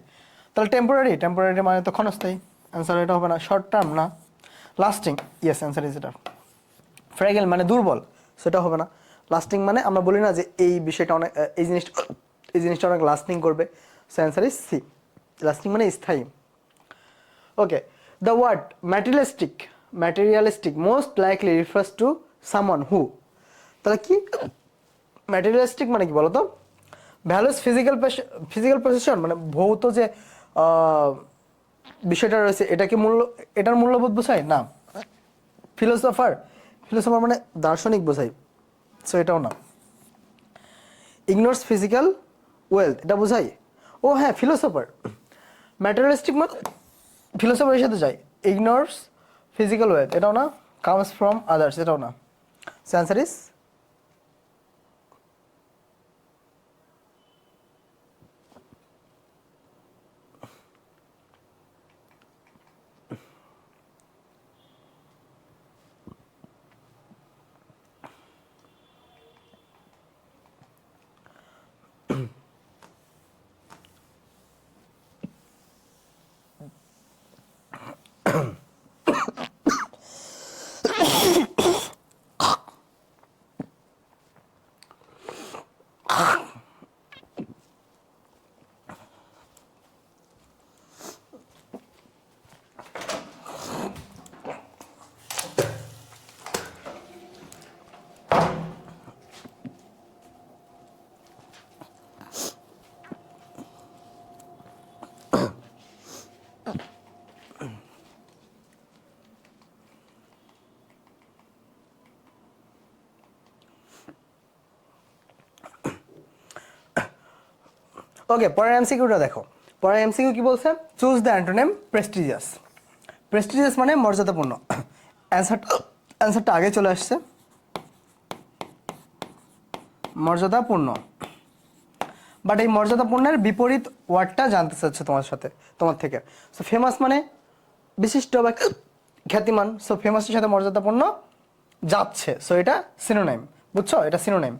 তাহলে টেম্পোরারি মানে তো ক্ষণস্থায়ী। অ্যান্সার এটা হবে না। শর্ট টার্ম না। লাস্টিং, ইয়েস, অ্যান্সার ইজ এটা। ফ্র্যাগেল মানে দুর্বল, সেটা হবে না। লাস্টিং মানে আমরা বলি না যে এই বিষয়টা অনেক, এই জিনিসটা অনেক লাস্টিং করবে, so answer is C. Lasting মানে স্থায়ী। Okay, the word materialistic most likely refers to someone who. তাহলে কি ম্যাটেরিয়ালিস্টিক মানে কি বলো তো? ভ্যালুস ফিজিক্যাল পজিশন, মানে ভৌত যে বিষয়টা রয়েছে, এটার মূল্যবোধ বোঝায় না। ফিলোসফার মানে দার্শনিক বোঝায়, সো এটাও না। ইগনোরস ফিজিক্যাল ওয়েলথ, এটা বোঝায়। ও হ্যাঁ, ফিলোসফার। ম্যাটেরিয়ালিস্টিক মানে ফিলোসফারের সাথে যায়। ইগনোরস ফিজিক্যাল ওয়েলথ, এটাও না। কামস ফ্রম আদার্স, এটাও না। অ্যান্সার ইজ ওকে, পরের এমসিকিউটা দেখো। পরের এমসিকিউ কি বলছে? Choose the antonym prestigious. Prestigious মানে মর্যাদাপূর্ণ। অ্যান্সারটা আগে চলে আসছে, মর্যাদাপূর্ণ। বাট এই মর্যাদাপূর্ণের বিপরীত ওয়ার্ডটা জানতে চাচ্ছে তোমার থেকে। সো ফেমাস মানে বিশিষ্ট বা খ্যাতিমান। সো ফেমাসের সাথে মর্যাদাপূর্ণ যাচ্ছে, সো এটা সিনোনাইম, বুঝছো? এটা সিনোনাইম।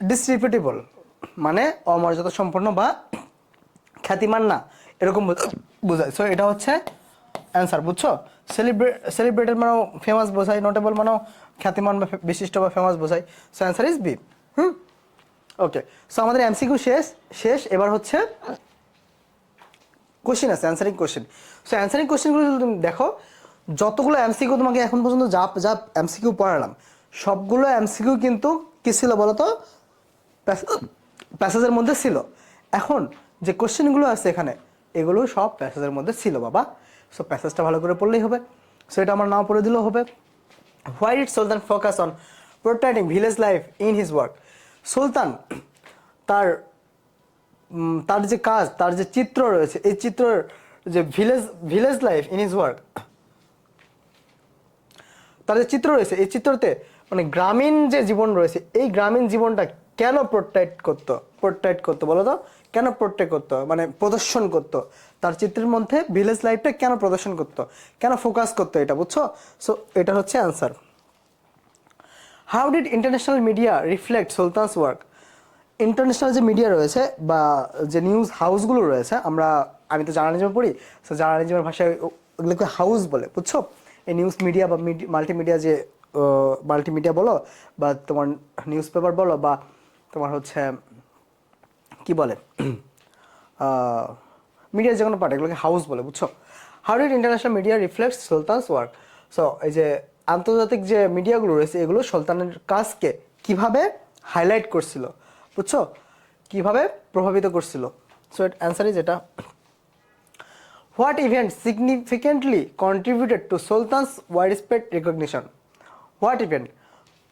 ডিসরিপিটেবল মানে অমর্যাদা সম্পন্ন বা খ্যাতিমান না, এরকম বোঝায়। সো এটা হচ্ছে অ্যান্সার, বুঝছো? সেলিব্রেটেড মানেও ফেমাস বোঝায়, নোটেবল মানেও খ্যাতিমান বা বিশিষ্ট বা ফেমাস বোঝায়। So answer is B. Okay, so আমাদের এমসিকিউ শেষ। এবার হচ্ছে কোশ্চেন আছে, অ্যান্সারিং কোশ্চেন। সো অ্যান্সারিং কোশ্চেনগুলো যদি তুমি দেখো, যতগুলো এমসিকিউ তোমাকে এখন পর্যন্ত যা এমসিকিউ পড়ালাম, সবগুলো এমসিকিউ কিন্তু কি ছিল বলো তো? প্যাসেজের মধ্যে ছিল। এখন যে কোশ্চেনগুলো আছে এখানে, এগুলো সব প্যাসেজের মধ্যে ছিল বাবা। সো প্যাসেজটা ভালো করে পড়লেই হবে। সো এটা আমার নাও পড়ে দিলেও হবে। Why did Sultan focus on protecting village life in his work? Sultan তার যে কাজ, তার যে চিত্র রয়েছে, এই চিত্রের যে village life in his work, তার যে চিত্র রয়েছে, এই চিত্রতে মানে গ্রামীণ যে জীবন রয়েছে, এই গ্রামীণ জীবনটা কেন প্রোটেক্ট করতো বলো তো? কেন প্রোটেক্ট করতো মানে প্রদর্শন করতো? তার চিত্রের মধ্যে ভিলেজ লাইফটা কেন প্রদর্শন করতো, কেন ফোকাস করতো, এটা বুঝছো? সো এটা হচ্ছে answer. How did international media reflect sultans work? International যে মিডিয়া রয়েছে বা যে নিউজ হাউসগুলো রয়েছে, আমি তো জার্নালিজমে পড়ি, সো জার্নালিজমের ভাষায় ওগুলোকে হাউস বলে, বুঝছো? এই নিউজ মিডিয়া বা মাল্টিমিডিয়া বলো, বা তোমার নিউজ পেপার বলো, বা তোমার হচ্ছে কি বলে মিডিয়ার যে কোনো পার্ট, এগুলোকে হাউস বলে, বুঝছো? How did international media reflects sultans work? So এই যে আন্তর্জাতিক যে মিডিয়াগুলো রয়েছে, এগুলো সুলতানের কাজকে কিভাবে হাইলাইট করছিল, বুঝছো? কিভাবে প্রভাবিত করছিল? সো অ্যান্সার ইজ এটা। What event significantly contributed to sultans widespread recognition? What event,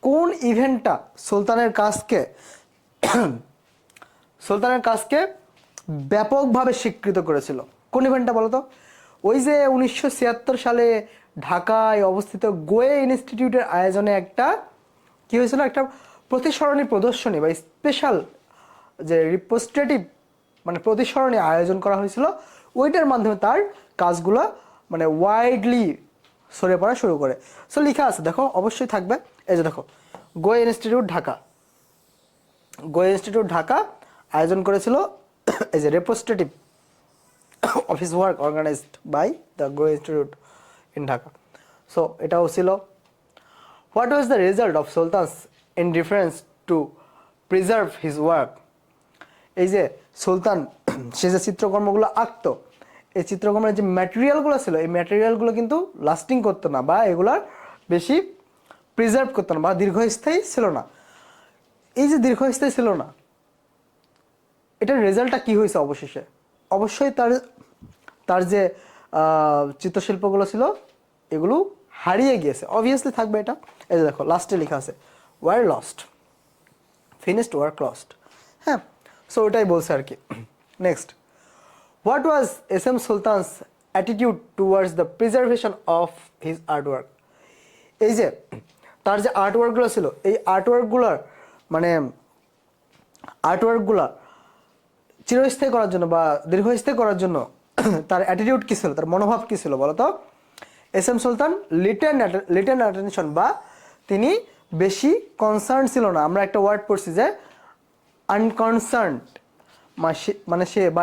কোন ইভেন্টটা সুলতানের কাজকে ব্যাপকভাবে স্বীকৃত করেছিল? কোন ইভেন্টটা বলো তো? ওই যে 1976 সালে ঢাকায় অবস্থিত গোয়ে ইনস্টিটিউটের আয়োজনে একটা কি হয়েছিল, একটা প্রতিসরণী প্রদর্শনী বা স্পেশাল যে রিপ্রেজেন্টেটিভ মানে প্রতিসরণী আয়োজন করা হয়েছিল, ওইটার মাধ্যমে তার কাজগুলো মানে ওয়াইডলি সরে পড়া শুরু করে। সো লেখা আছে, দেখো অবশ্যই থাকবে। এই যে দেখো, গোয়ে ইনস্টিটিউট ঢাকা আয়োজন করেছিল এই যে representative of his work organized by the Goa Institute in Dhaka. So এটাও ছিল। What was the result of Sultan's indifference to preserve his work? এই যে সুলতান সে যে চিত্রকর্মগুলো আঁকতো, এই চিত্রকর্মের যে ম্যাটেরিয়ালগুলো ছিল, এই ম্যাটেরিয়ালগুলো কিন্তু লাস্টিং করতো না, বা এগুলার বেশি প্রিজার্ভ করতো না, বা দীর্ঘস্থায়ী ছিল না। এই যে দীর্ঘস্থায়ী ছিল না, এটার রেজাল্টটা কি হয়েছে অবশেষে? অবশ্যই তার যে চিত্রশিল্পগুলো ছিল, এগুলো হারিয়ে গিয়েছে, অবভিয়াসলি থাকবে এটা। এই যে দেখো লাস্টে লেখা আছে were lost, finished work lost. হ্যাঁ, সো ওটাই বলছে আর কি। Next, what was S M Sultan's attitude towards the preservation of his artwork? এই যে তার যে আর্টওয়ার্কগুলো ছিল, এই আর্টওয়ার্কগুলা চিরস্থায়ী করার জন্য বা দীর্ঘস্থায়ী করার জন্য তার অ্যাটিটিউড কী ছিল, তার মনোভাব কী ছিল বলো তো? এস এম সুলতান লিটেন অ্যাটেনশন, বা তিনি বেশি কনসার্ন ছিল না। আমরা একটা ওয়ার্ড পড়ছি যে আনকনসার্নড, মানে সে বা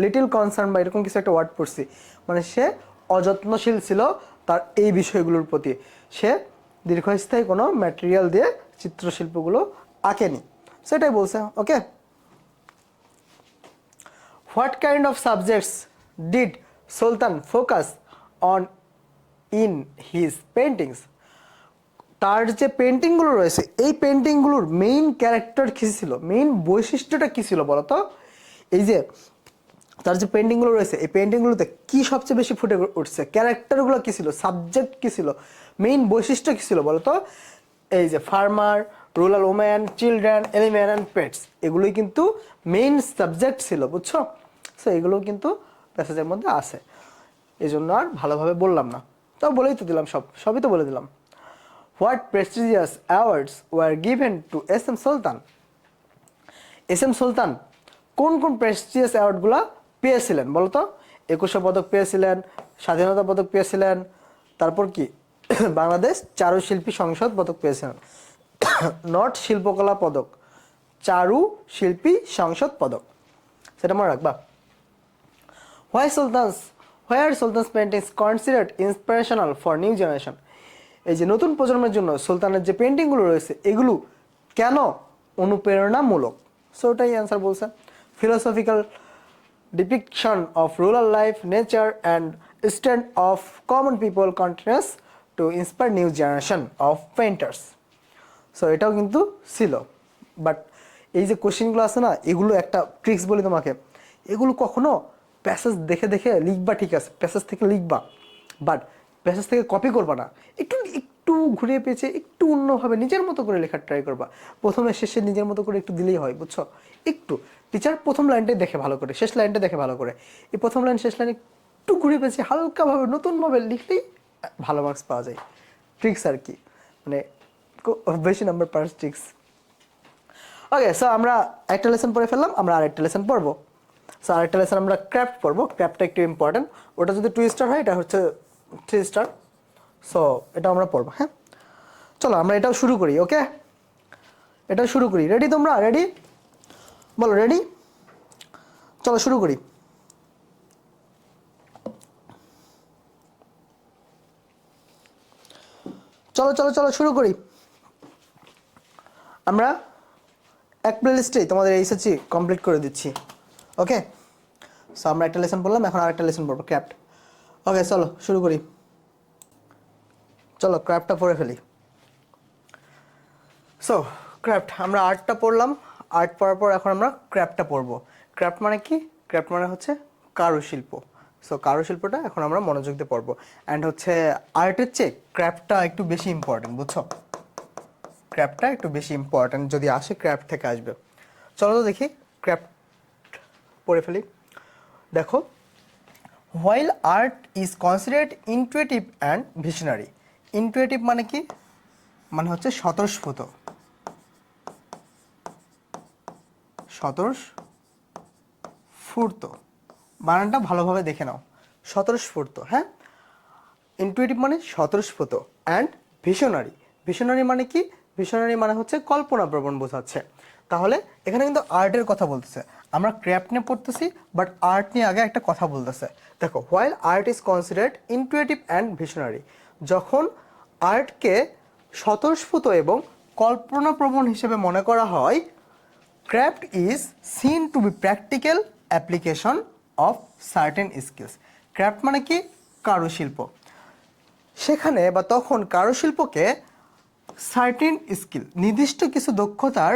লিটিল কনসার্ন বা এরকম কিছু একটা ওয়ার্ড পড়ছি, মানে সে অযত্নশীল ছিল তার এই বিষয়গুলোর প্রতি। সে দীর্ঘস্থায়ী কোনো ম্যাটেরিয়াল দিয়ে চিত্রশিল্পগুলো আঁকেনি, সেটাই বলছে। Okay, what kind of subjects did Sultan focus on in his paintings? তার যে পেন্টিংগুলো রয়েছে, এই পেন্টিংগুলোর মেইন ক্যারেক্টার কী ছিল, মেইন বৈশিষ্ট্যটা কী ছিল বলো তো? এই যে তার যে পেন্টিংগুলো রয়েছে, এই পেন্টিংগুলোতে কী সবচেয়ে বেশি ফুটে উঠছে, ক্যারেক্টারগুলো কী ছিল, সাবজেক্ট কী ছিল, মেইন বৈশিষ্ট্য কী ছিল বলো তো? এই যে farmer, rural women, children, element and pets, এগুলোই কিন্তু মেইন সাবজেক্ট ছিল, বুঝছো? সো এগুলো কিন্তু প্যাসেজের মধ্যে আছে, এই জন্য আর ভালোভাবে বললাম না, তো বলেই তো দিলাম, সবই তো বলে দিলাম। What prestigious awards were given to S M Sultan? S M Sultan কোন কোন প্রেস্টিজিয়াস অ্যাওয়ার্ডগুলো পেয়েছিলেন বলো তো? 21শে পদক পেয়েছিলেন, স্বাধীনতা পদক পেয়েছিলেন, তারপর কি বাংলাদেশ চারুশিল্পী সংসদ পদক পেয়েছিলেন, নট শিল্পকলা পদক, চারু শিল্পী সংসদ পদক, সেটা মনে রাখবা। Where Sultan's paintings considered inspirational for new generation? এই যে নতুন প্রজন্মের জন্য সুলতানের যে পেন্টিংগুলো রয়েছে এগুলো কেন অনুপ্রেরণামূলক? সো ওটাই অ্যান্সার বলছে। Philosophical ডিপিকশন of rural life, nature and stand of common people continues to inspire new generation of painters. So এটাও কিন্তু ছিল, বাট এই যে কোশ্চেনগুলো আছে না, এগুলো একটা ট্রিক্স বলি তোমাকে, এগুলো কখনো প্যাসেজ দেখে দেখে লিখবা, ঠিক আছে, প্যাসেজ থেকে লিখবা, বাট প্যাসেজ থেকে কপি করবা না, একটু একটু ঘুরিয়ে পেয়েছে, একটু অন্যভাবে নিজের মতো করে লেখার ট্রাই করবা। প্রথমে শেষে নিজের মতো করে একটু দিলেই হয়, বুঝছো? একটু টিচার প্রথম লাইনটাই দেখে ভালো করে, শেষ লাইনটা দেখে ভালো করে, এই প্রথম লাইন শেষ লাইন একটু ঘুরিয়ে পেয়েছে, হালকাভাবে নতুনভাবে লিখলেই ভালো মার্কস পাওয়া যায়। ট্রিক্স আর কি, মানে বেশি নাম্বার পার ট্রিক্স। ওকে, সো আমরা একটা লেসন পড়ে ফেললাম, আমরা আরেকটা লেসন পড়বো। সো আরেকটা লেসন আমরা ক্র্যাফট পড়বো। ক্র্যাফটটা একটু ইম্পর্টেন্ট, ওটা যদি 2 স্টার হয়, এটা হচ্ছে 3 স্টার। সো এটা আমরা পড়বো। হ্যাঁ, চলো আমরা এটাও শুরু করি। ওকে, এটাও শুরু করি। রেডি তোমরা? রেডি বলো, রেডি? চলো শুরু করি। চলো চলো চলো শুরু করি। আমরা এক প্লেলিস্টেই তোমাদের এইচএসসি কমপ্লিট করে দিচ্ছি। ওকে, সো আমরা একটা লেসন পড়লাম, এখন আরেকটা লেসন পড়বো, ক্র্যাফট। ওকে, চলো শুরু করি। চলো ক্র্যাফটটা পড়ে ফেলি। সো ক্র্যাফট, আমরা আর্টটা পড়লাম, আর্ট পড়ার পর এখন আমরা ক্র্যাফটটা পড়বো। ক্র্যাফট মানে কি? ক্র্যাফট মানে হচ্ছে কারুশিল্প। সো কারুশিল্পটা এখন আমরা মনোযোগ দিয়ে পড়বো। অ্যান্ড হচ্ছে আর্টের চেয়ে ক্র্যাফটটা একটু বেশি ইম্পর্টেন্ট, বুঝছো? ক্র্যাফটটা একটু বেশি ইম্পর্টেন্ট, যদি আসে ক্র্যাফট থেকে আসবে। চলো তো দেখি, ক্র্যাফট পড়ে ফেলি। দেখো, while art is considered intuitive and visionary. Intuitive মানে কি? মানে হচ্ছে স্বতঃস্ফূর্ত। স্বতঃস্ফূর্ত বানানটা ভালোভাবে দেখে নাও, স্বতঃস্ফূর্ত। হ্যাঁ, ইনটুইটিভ মানে স্বতঃস্ফূর্ত, অ্যান্ড ভিশনারি। ভিশনারি মানে কি? ভিশনারি মানে হচ্ছে কল্পনাপ্রবণ বোঝাচ্ছে। তাহলে এখানে কিন্তু আর্টের কথা বলতেছে, আমরা ক্র্যাফট নিয়ে পড়তেছি, বাট আর্ট নিয়ে আগে একটা কথা বলতেছে। দেখো, while art is considered intuitive and visionary, যখন আর্টকে স্বতঃস্ফূর্ত এবং কল্পনাপ্রবণ হিসেবে মনে করা হয়, craft is seen to be practical application of certain skills. Craft মানে কি? কারুশিল্প। সেখানে বা তখন কারুশিল্পকে সার্টেন স্কিল, নির্দিষ্ট কিছু দক্ষতার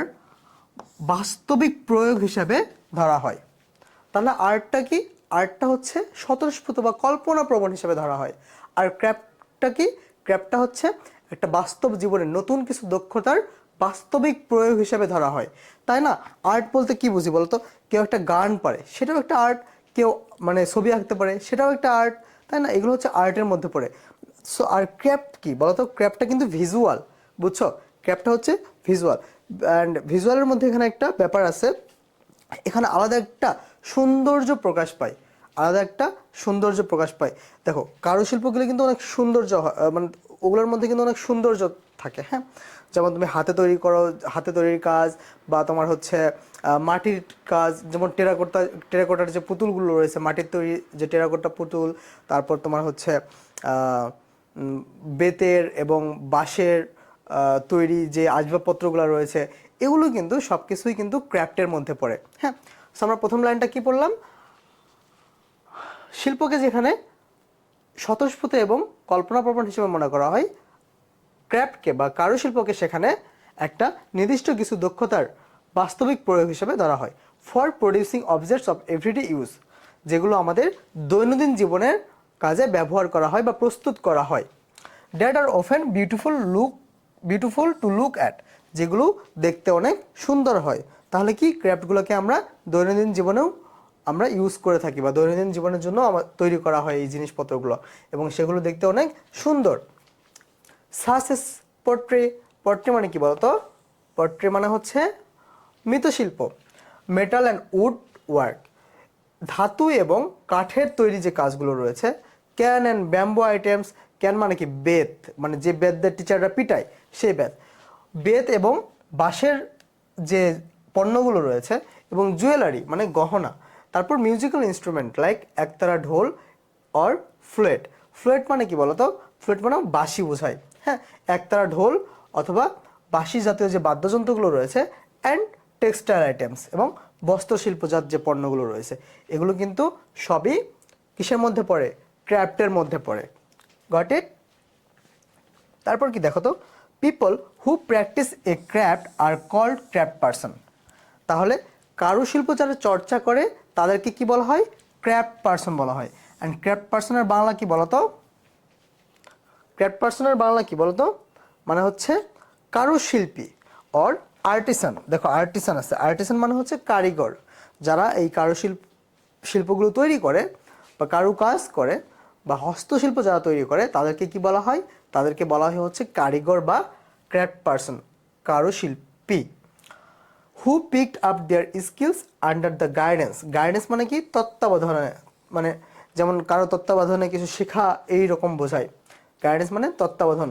বাস্তবিক প্রয়োগ হিসাবে ধরা হয়। তাহলে আর্টটা কি? আর্টটা হচ্ছে স্বতঃস্ফূর্ত বা কল্পনাপ্রবণ হিসেবে ধরা হয়। আর ক্র্যাফটটা কি? ক্র্যাফটটা হচ্ছে একটা বাস্তব জীবনের নতুন কিছু দক্ষতার বাস্তবিক প্রয়োগ হিসেবে ধরা হয়, তাই না? আর্ট বলতে কি বুঝি বলতো? কেউ একটা গান পারে, সেটাও একটা আর্ট। কেউ মানে ছবি আঁকতে পারে, সেটাও একটা আর্ট, তাই না? এগুলো হচ্ছে আর্টের মধ্যে পড়ে। সো আর ক্র্যাফট কি বলতো? ক্র্যাফটটা কিন্তু ভিজুয়াল, বুঝছো? ক্র্যাফটটা হচ্ছে ভিজুয়াল, অ্যান্ড ভিজুয়ালের মধ্যে এখানে একটা ব্যাপার আছে, এখানে আলাদা একটা সৌন্দর্য প্রকাশ পায়, আলাদা একটা সৌন্দর্য প্রকাশ পায়। দেখো, কারুশিল্পগুলো কিন্তু অনেক সৌন্দর্য মানে ওগুলোর মধ্যে কিন্তু অনেক সৌন্দর্য থাকে। হ্যাঁ, যেমন তুমি হাতে তৈরি করো, হাতে তৈরির কাজ, বা তোমার হচ্ছে মাটির কাজ, যেমন টেরাকোটার যে পুতুলগুলো রয়েছে, মাটির তৈরি যে টেরাকোটা পুতুল, তারপর তোমার হচ্ছে বেতের এবং বাঁশের তৈরি যে আসবাবপত্রগুলো রয়েছে, এগুলো কিন্তু সব কিছুই কিন্তু ক্র্যাফটের মধ্যে পড়ে। হ্যাঁ, সো আমরা প্রথম লাইনটা কি পড়লাম? শিল্পকে যেখানে স্বতঃস্ফূর্ত এবং কল্পনাপ্রবণ হিসেবে মনে করা হয়, ক্র্যাফটকে বা কারুশিল্পকে সেখানে একটা নির্দিষ্ট কিছু দক্ষতার বাস্তবিক প্রয়োগ হিসেবে ধরা হয়। For producing objects of everyday use, যেগুলো আমাদের দৈনন্দিন জীবনের কাজে ব্যবহার করা হয় বা প্রস্তুত করা হয়। That are often beautiful to look at, যেগুলো দেখতে অনেক সুন্দর হয়। তাহলে কি ক্রাফটগুলোকে আমরা দৈনন্দিন জীবনেও আমরা ইউজ করে থাকি বা দৈনন্দিন জীবনের জন্য তৈরি করা হয় এই জিনিসপত্রগুলো, এবং সেগুলো দেখতে অনেক সুন্দর। সাসেস পোট্রি, পোট্রি মানে কি বলতো? পোট্রি মানে হচ্ছে মৃৎশিল্প। মেটাল অ্যান্ড উড ওয়ার্ক, ধাতু এবং কাঠের তৈরি যে কাজগুলো রয়েছে। Can and bamboo items, can মানে কি বেত, মানে যে বেতদের টিচাররা পিটায় সেই বেত। বেত এবং বাঁশের যে পণ্যগুলো রয়েছে, এবং জুয়েলারি মানে গহনা। তারপর মিউজিক্যাল ইনস্ট্রুমেন্ট লাইক একতারা ঢোল অর ফ্লুয়েট। ফ্লুয়েট মানে কি বলতো? ফ্লুয়েট মানে বাঁশি বোঝায়। হ্যাঁ, একতারা ঢোল অথবা বাঁশি জাতীয় যে বাদ্যযন্ত্রগুলো রয়েছে। অ্যান্ড টেক্সটাইল আইটেমস, এবং বস্ত্রশিল্পজাত যে পণ্যগুলো রয়েছে, এগুলো কিন্তু সবই কিসের মধ্যে পড়ে? ক্রাফটের মধ্যে পড়ে। Got it? তারপর কি দেখো তো, people who practice a craft are called craft person. তাহলে কারুশিল্প যারা চর্চা করে তাদেরকে কি বলা হয়? ক্রাফট পারসন বলা হয়। অ্যান্ড ক্রাফট পারসনের বাংলা কি বলতো? ক্রাফট পারসনের বাংলা কি বলতো? মানে হচ্ছে কারুশিল্পী অর আর্টিসান। দেখো আর্টিসান আছে, আর্টিসান মানে হচ্ছে কারিগর। যারা এই শিল্পগুলো তৈরি করে বা কারুকাজ করে বা হস্তশিল্প যারা তৈরি করে তাদেরকে কি বলা হয়? তাদেরকে বলা হয় হচ্ছে কারিগর বা ক্রাফট পারসন, কারুশিল্পী। Who picked up their skills under the guidance. Guidance মানে কি? তত্ত্বাবধানে, মানে যেমন কারো তত্ত্বাবধানে কিছু শেখা এই রকম বোঝায়। গাইডেন্স মানে তত্ত্বাবধান।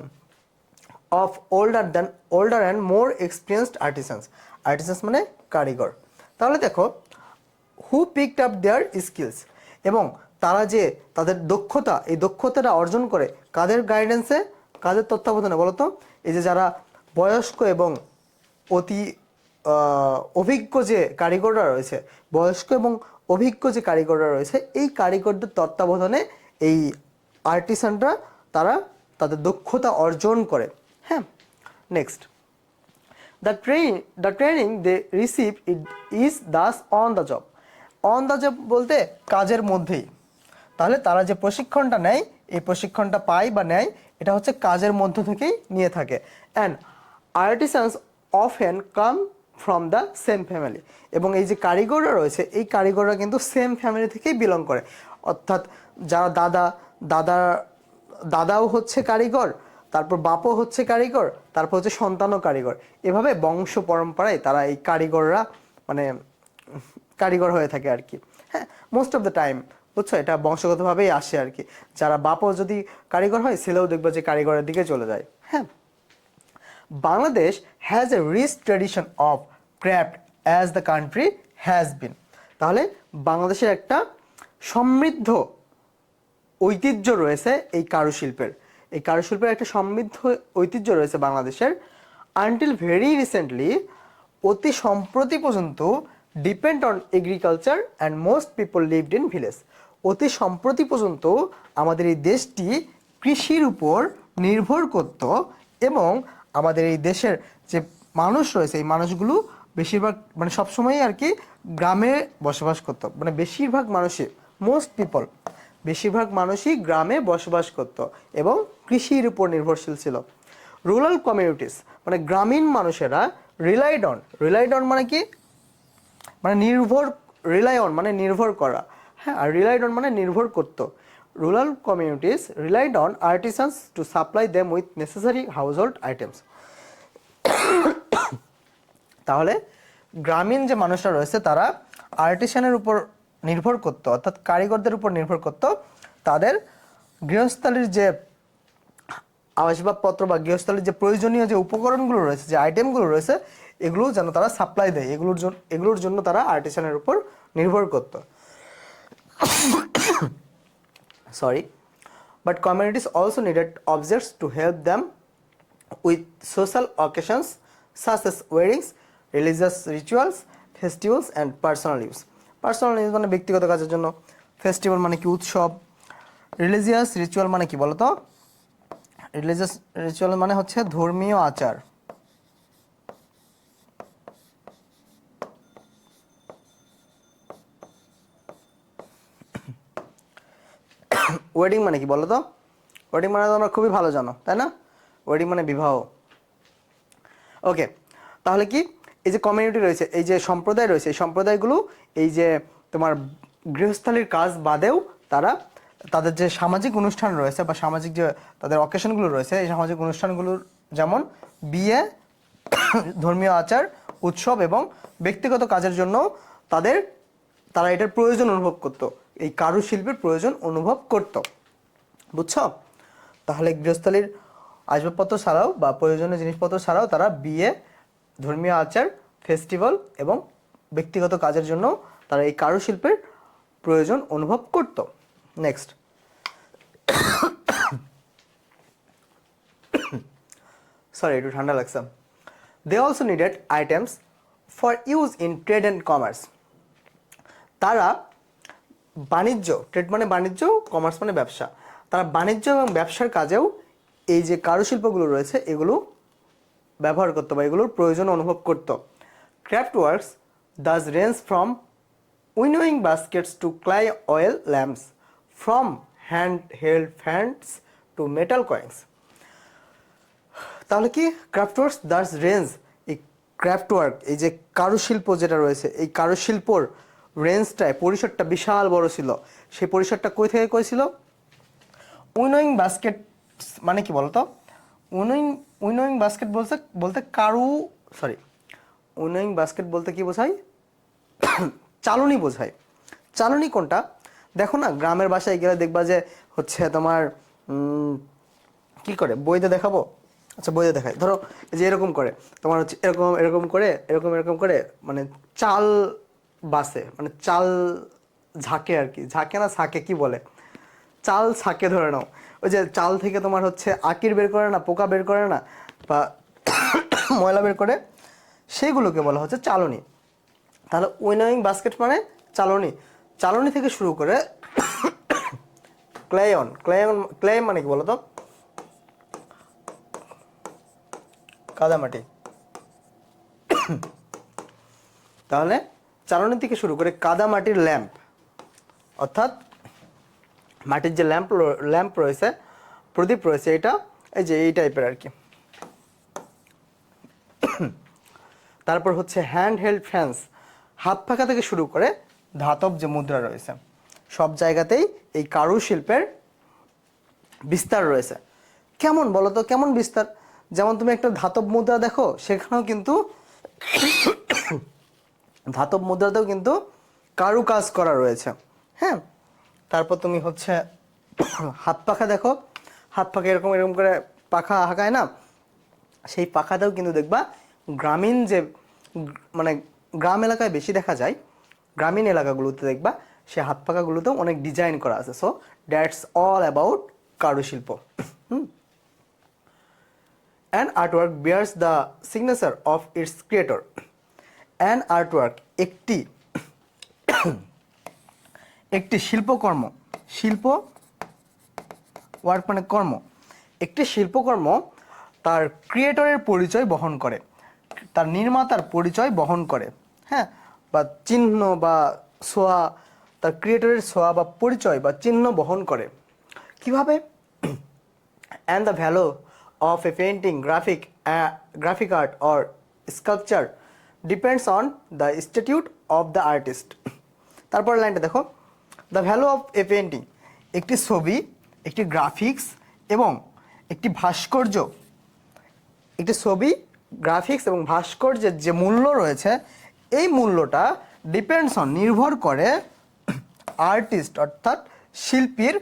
Of older and more experienced artisans. Artisans মানে কারিগর। তাহলে দেখো, who picked up their skills, এবং তারা যে তাদের দক্ষতা, এই দক্ষতাটা অর্জন করে কাদের গাইডেন্সে, কাদের তত্ত্বাবধানে বলতো? এই যে যারা বয়স্ক এবং অতি অভিজ্ঞ যে কারিগররা রয়েছে, বয়স্ক এবং অভিজ্ঞ যে কারিগররা রয়েছে, এই কারিগরদের তত্ত্বাবধানে এই আর্টিসানরা তারা তাদের দক্ষতা অর্জন করে। হ্যাঁ, next, the training they receive is thus on the job. On the job বলতে কাজের মধ্যেই। তাহলে তারা যে প্রশিক্ষণটা নেয়, এই প্রশিক্ষণটা পায় বা নেয়, এটা হচ্ছে কাজের মধ্য থেকেই নিয়ে থাকে। And artisans often come from the same family, এবং এই যে কারিগররা রয়েছে, এই কারিগররা কিন্তু সেম ফ্যামিলি থেকেই বিলং করে। অর্থাৎ যারা দাদাও হচ্ছে কারিগর, তারপর বাপও হচ্ছে কারিগর, তারপর হচ্ছে সন্তানও কারিগর। এভাবে বংশ পরম্পরায় তারা এই কারিগররা মানে কারিগর হয়ে থাকে আর কি। হ্যাঁ, মোস্ট অফ দ্য টাইম, বুঝছো, এটা বংশগতভাবেই আসে আর কি। যারা বাপও যদি কারিগর হয়, ছেলেও দেখবে যে কারিগরের দিকে চলে যায়। হ্যাঁ, Bangladesh has a rich tradition of craft as the country has been. তাহলে বাংলাদেশের একটা সমৃদ্ধ ঐতিহ্য রয়েছে এই কারুশিল্পের। এই কারুশিল্পের একটা সমৃদ্ধ ঐতিহ্য রয়েছে বাংলাদেশের। আনটিল ভেরি রিসেন্টলি, অতি সম্প্রতি পর্যন্ত, depend on agriculture and most people lived in village. অতি সম্প্রতি পর্যন্ত আমাদের এই দেশটি কৃষির উপর নির্ভর করত, এবং আমাদের এই দেশের যে মানুষ রয়েছে, এই মানুষগুলো বেশিরভাগ মানে সবসময়ই আর কি গ্রামে বসবাস করতো। মানে বেশিরভাগ মানুষই, মোস্ট পিপল, বেশিরভাগ মানুষই গ্রামে বসবাস করত এবং কৃষির উপর নির্ভরশীল ছিল। রুরাল কমিউনিটিস মানে গ্রামীণ মানুষেরা, রিলাইড অন মানে কি? মানে রিলাই অন মানে নির্ভর করা। হ্যাঁ, আর রিলাইড অন মানে নির্ভর করত। Rural communities relied on artisans to supply them with necessary household items. তাহলে গ্রামীণ যে মানুষরা রয়েছে তারা আর্টিসানের উপর নির্ভর করতো, অর্থাৎ কারিগরদের উপর নির্ভর করতো তাদের গৃহস্থালির যে আসবাবপত্র বা গৃহস্থালির যে প্রয়োজনীয় যে উপকরণগুলো রয়েছে, যে আইটেমগুলো রয়েছে, এগুলো যেন তারা সাপ্লাই দেয়, এগুলোর জন্য তারা আর্টিসানের উপর নির্ভর করতো। Sorry, but communities also needed objects to help them with social occasions such as weddings, religious rituals, festivals and personal use. Personal use মানে ব্যক্তিগত কাজের জন্য, ফেস্টিভ্যাল মানে কি? উৎসব। রিলিজিয়াস রিচুয়াল মানে কি বলতো? রিলিজিয়াস রিচুয়াল মানে হচ্ছে ধর্মীয় আচার। ওয়েডিং মানে কি বলতো? ওয়েডিং মানে তোমরা খুবই ভালো জানো, তাই না? ওয়েডিং মানে বিবাহ। ওকে, তাহলে কি এই যে কমিউনিটি রয়েছে, এই যে সম্প্রদায় রয়েছে, এই সম্প্রদায়গুলো এই যে তোমার গৃহস্থালির কাজ বাদেও তারা তাদের যে সামাজিক অনুষ্ঠান রয়েছে বা সামাজিক যে তাদের অকেশনগুলো রয়েছে, এই সামাজিক অনুষ্ঠানগুলোর যেমন বিয়ে, ধর্মীয় আচার, উৎসব এবং ব্যক্তিগত কাজের জন্য তারা এটার প্রয়োজন অনুভব করত, এই কারুশিল্পের প্রয়োজন অনুভব করত। বুঝছো? তাহলে গৃহস্থালির আসবাবপত্র ছাড়াও বা প্রয়োজনীয় জিনিসপত্র ছাড়াও তারা বিয়ে, ধর্মীয় আচার, ফেস্টিভ্যাল এবং ব্যক্তিগত কাজের জন্য তারা এই কারুশিল্পের প্রয়োজন অনুভব করত। নেক্সট, সরি একটু ঠান্ডা লাগছে। They also needed items for use in trade and commerce. তারা বাণিজ্য, ট্রেড মানে বাণিজ্য, কমার্স মানে ব্যবসা, তারা বাণিজ্য এবং ব্যবসার কাজেও এই যে কারুশিল্পগুলো রয়েছে এগুলো ব্যবহার করতো বা এগুলোর প্রয়োজন অনুভব করত। Craft works thus range from winnowing baskets to clay oil lamps, from hand held fans to metal coins. তাহলে কি ক্রাফট ওয়ার্কস দাস রেঞ্জ, এই ক্রাফট ওয়ার্ক, এই যে কারুশিল্প যেটা রয়েছে, এই কারুশিল্পর রেঞ্জটায় পরিসরটা বিশাল বড় ছিল। সেই পরিসরটা কই থেকে কই ছিল? উইনোয়িং বাস্কেট মানে কি বলতো? উইনোয়িং বাস্কেট বলতে উইনোয়িং বাস্কেট বলতে কি বোঝায়? চালনি বোঝায়। চালনি কোনটা? দেখো না, গ্রামের বাসায় গেলে দেখবা যে হচ্ছে তোমার কি করে, বইতে দেখাবো, আচ্ছা বইতে দেখায়, ধরো যে এরকম করে তোমার হচ্ছে এরকম এরকম করে এরকম এরকম করে মানে চাল বাসে, মানে চাল ঝাঁকে আর কি, ঝাঁকে না ছাঁকে কি বলে, চাল ছাঁকে ধরে নাও। ওই যে চাল থেকে তোমার হচ্ছে আকির বের করে না, পোকা বের করে না, বা ময়লা বের করে, সেইগুলোকে বলা হচ্ছে চালনি। তাহলে উইনোয়িং বাস্কেট মানে চালনি। চালনি থেকে শুরু করে ক্লেয়ন মানে কি বলতো? কাদামাটি। তাহলে চালনি থেকে শুরু করে কাদামাটির ল্যাম্প, অর্থাৎ মাটির যে ল্যাম্প রয়েছে, প্রদীপ রয়েছে, এটা এই যে এই টাইপের আর কি। তারপর হচ্ছে হ্যান্ড হেল্ড ফ্যান্স, হাত পাখা থেকে শুরু করে ধাতব যে মুদ্রা রয়েছে, সব জায়গাতেই এই কারুশিল্পের বিস্তার রয়েছে। কেমন বলো তো, কেমন বিস্তার? যেমন তুমি একটা ধাতব মুদ্রা দেখো, সেখানেও কিন্তু ধাতব মুদ্রাতেও কিন্তু কারুকাজ করা রয়েছে। হ্যাঁ, তারপর তুমি হচ্ছে হাত পাখা দেখো, হাত পাখা এরকম এরকম করে পাখা হাঁকায় না, সেই পাখাতেও কিন্তু দেখবা গ্রামীণ যে মানে গ্রাম এলাকায় বেশি দেখা যায়, গ্রামীণ এলাকাগুলোতে দেখবা সে হাত পাখাগুলোতেও অনেক ডিজাইন করা আছে। সো দ্যাটস অল অ্যাবাউট কারুশিল্প। An artwork bears the signature of its creator. An artwork একটি শিল্পকর্ম, শিল্প ওয়ার্ক মানে কর্ম, একটি শিল্পকর্ম তার ক্রিয়েটরের পরিচয় বহন করে, তার নির্মাতার পরিচয় বহন করে। হ্যাঁ, বা চিহ্ন বা ছোঁয়া, তার ক্রিয়েটরের ছোঁয়া বা পরিচয় বা চিহ্ন বহন করে। কিভাবে? And the value of a painting, graphic art or sculpture depends on the attitude of the artist. তারপর লাইনটা দেখো, the value of A painting, একটি ছবি, একটি গ্রাফিক্স এবং একটি ভাস্কর্য, একটি ছবি, গ্রাফিক্স এবং ভাস্কর্যের যে মূল্য রয়েছে, এই মূল্যটা ডিপেন্ডস অন, নির্ভর করে আর্টিস্ট অর্থাৎ শিল্পীর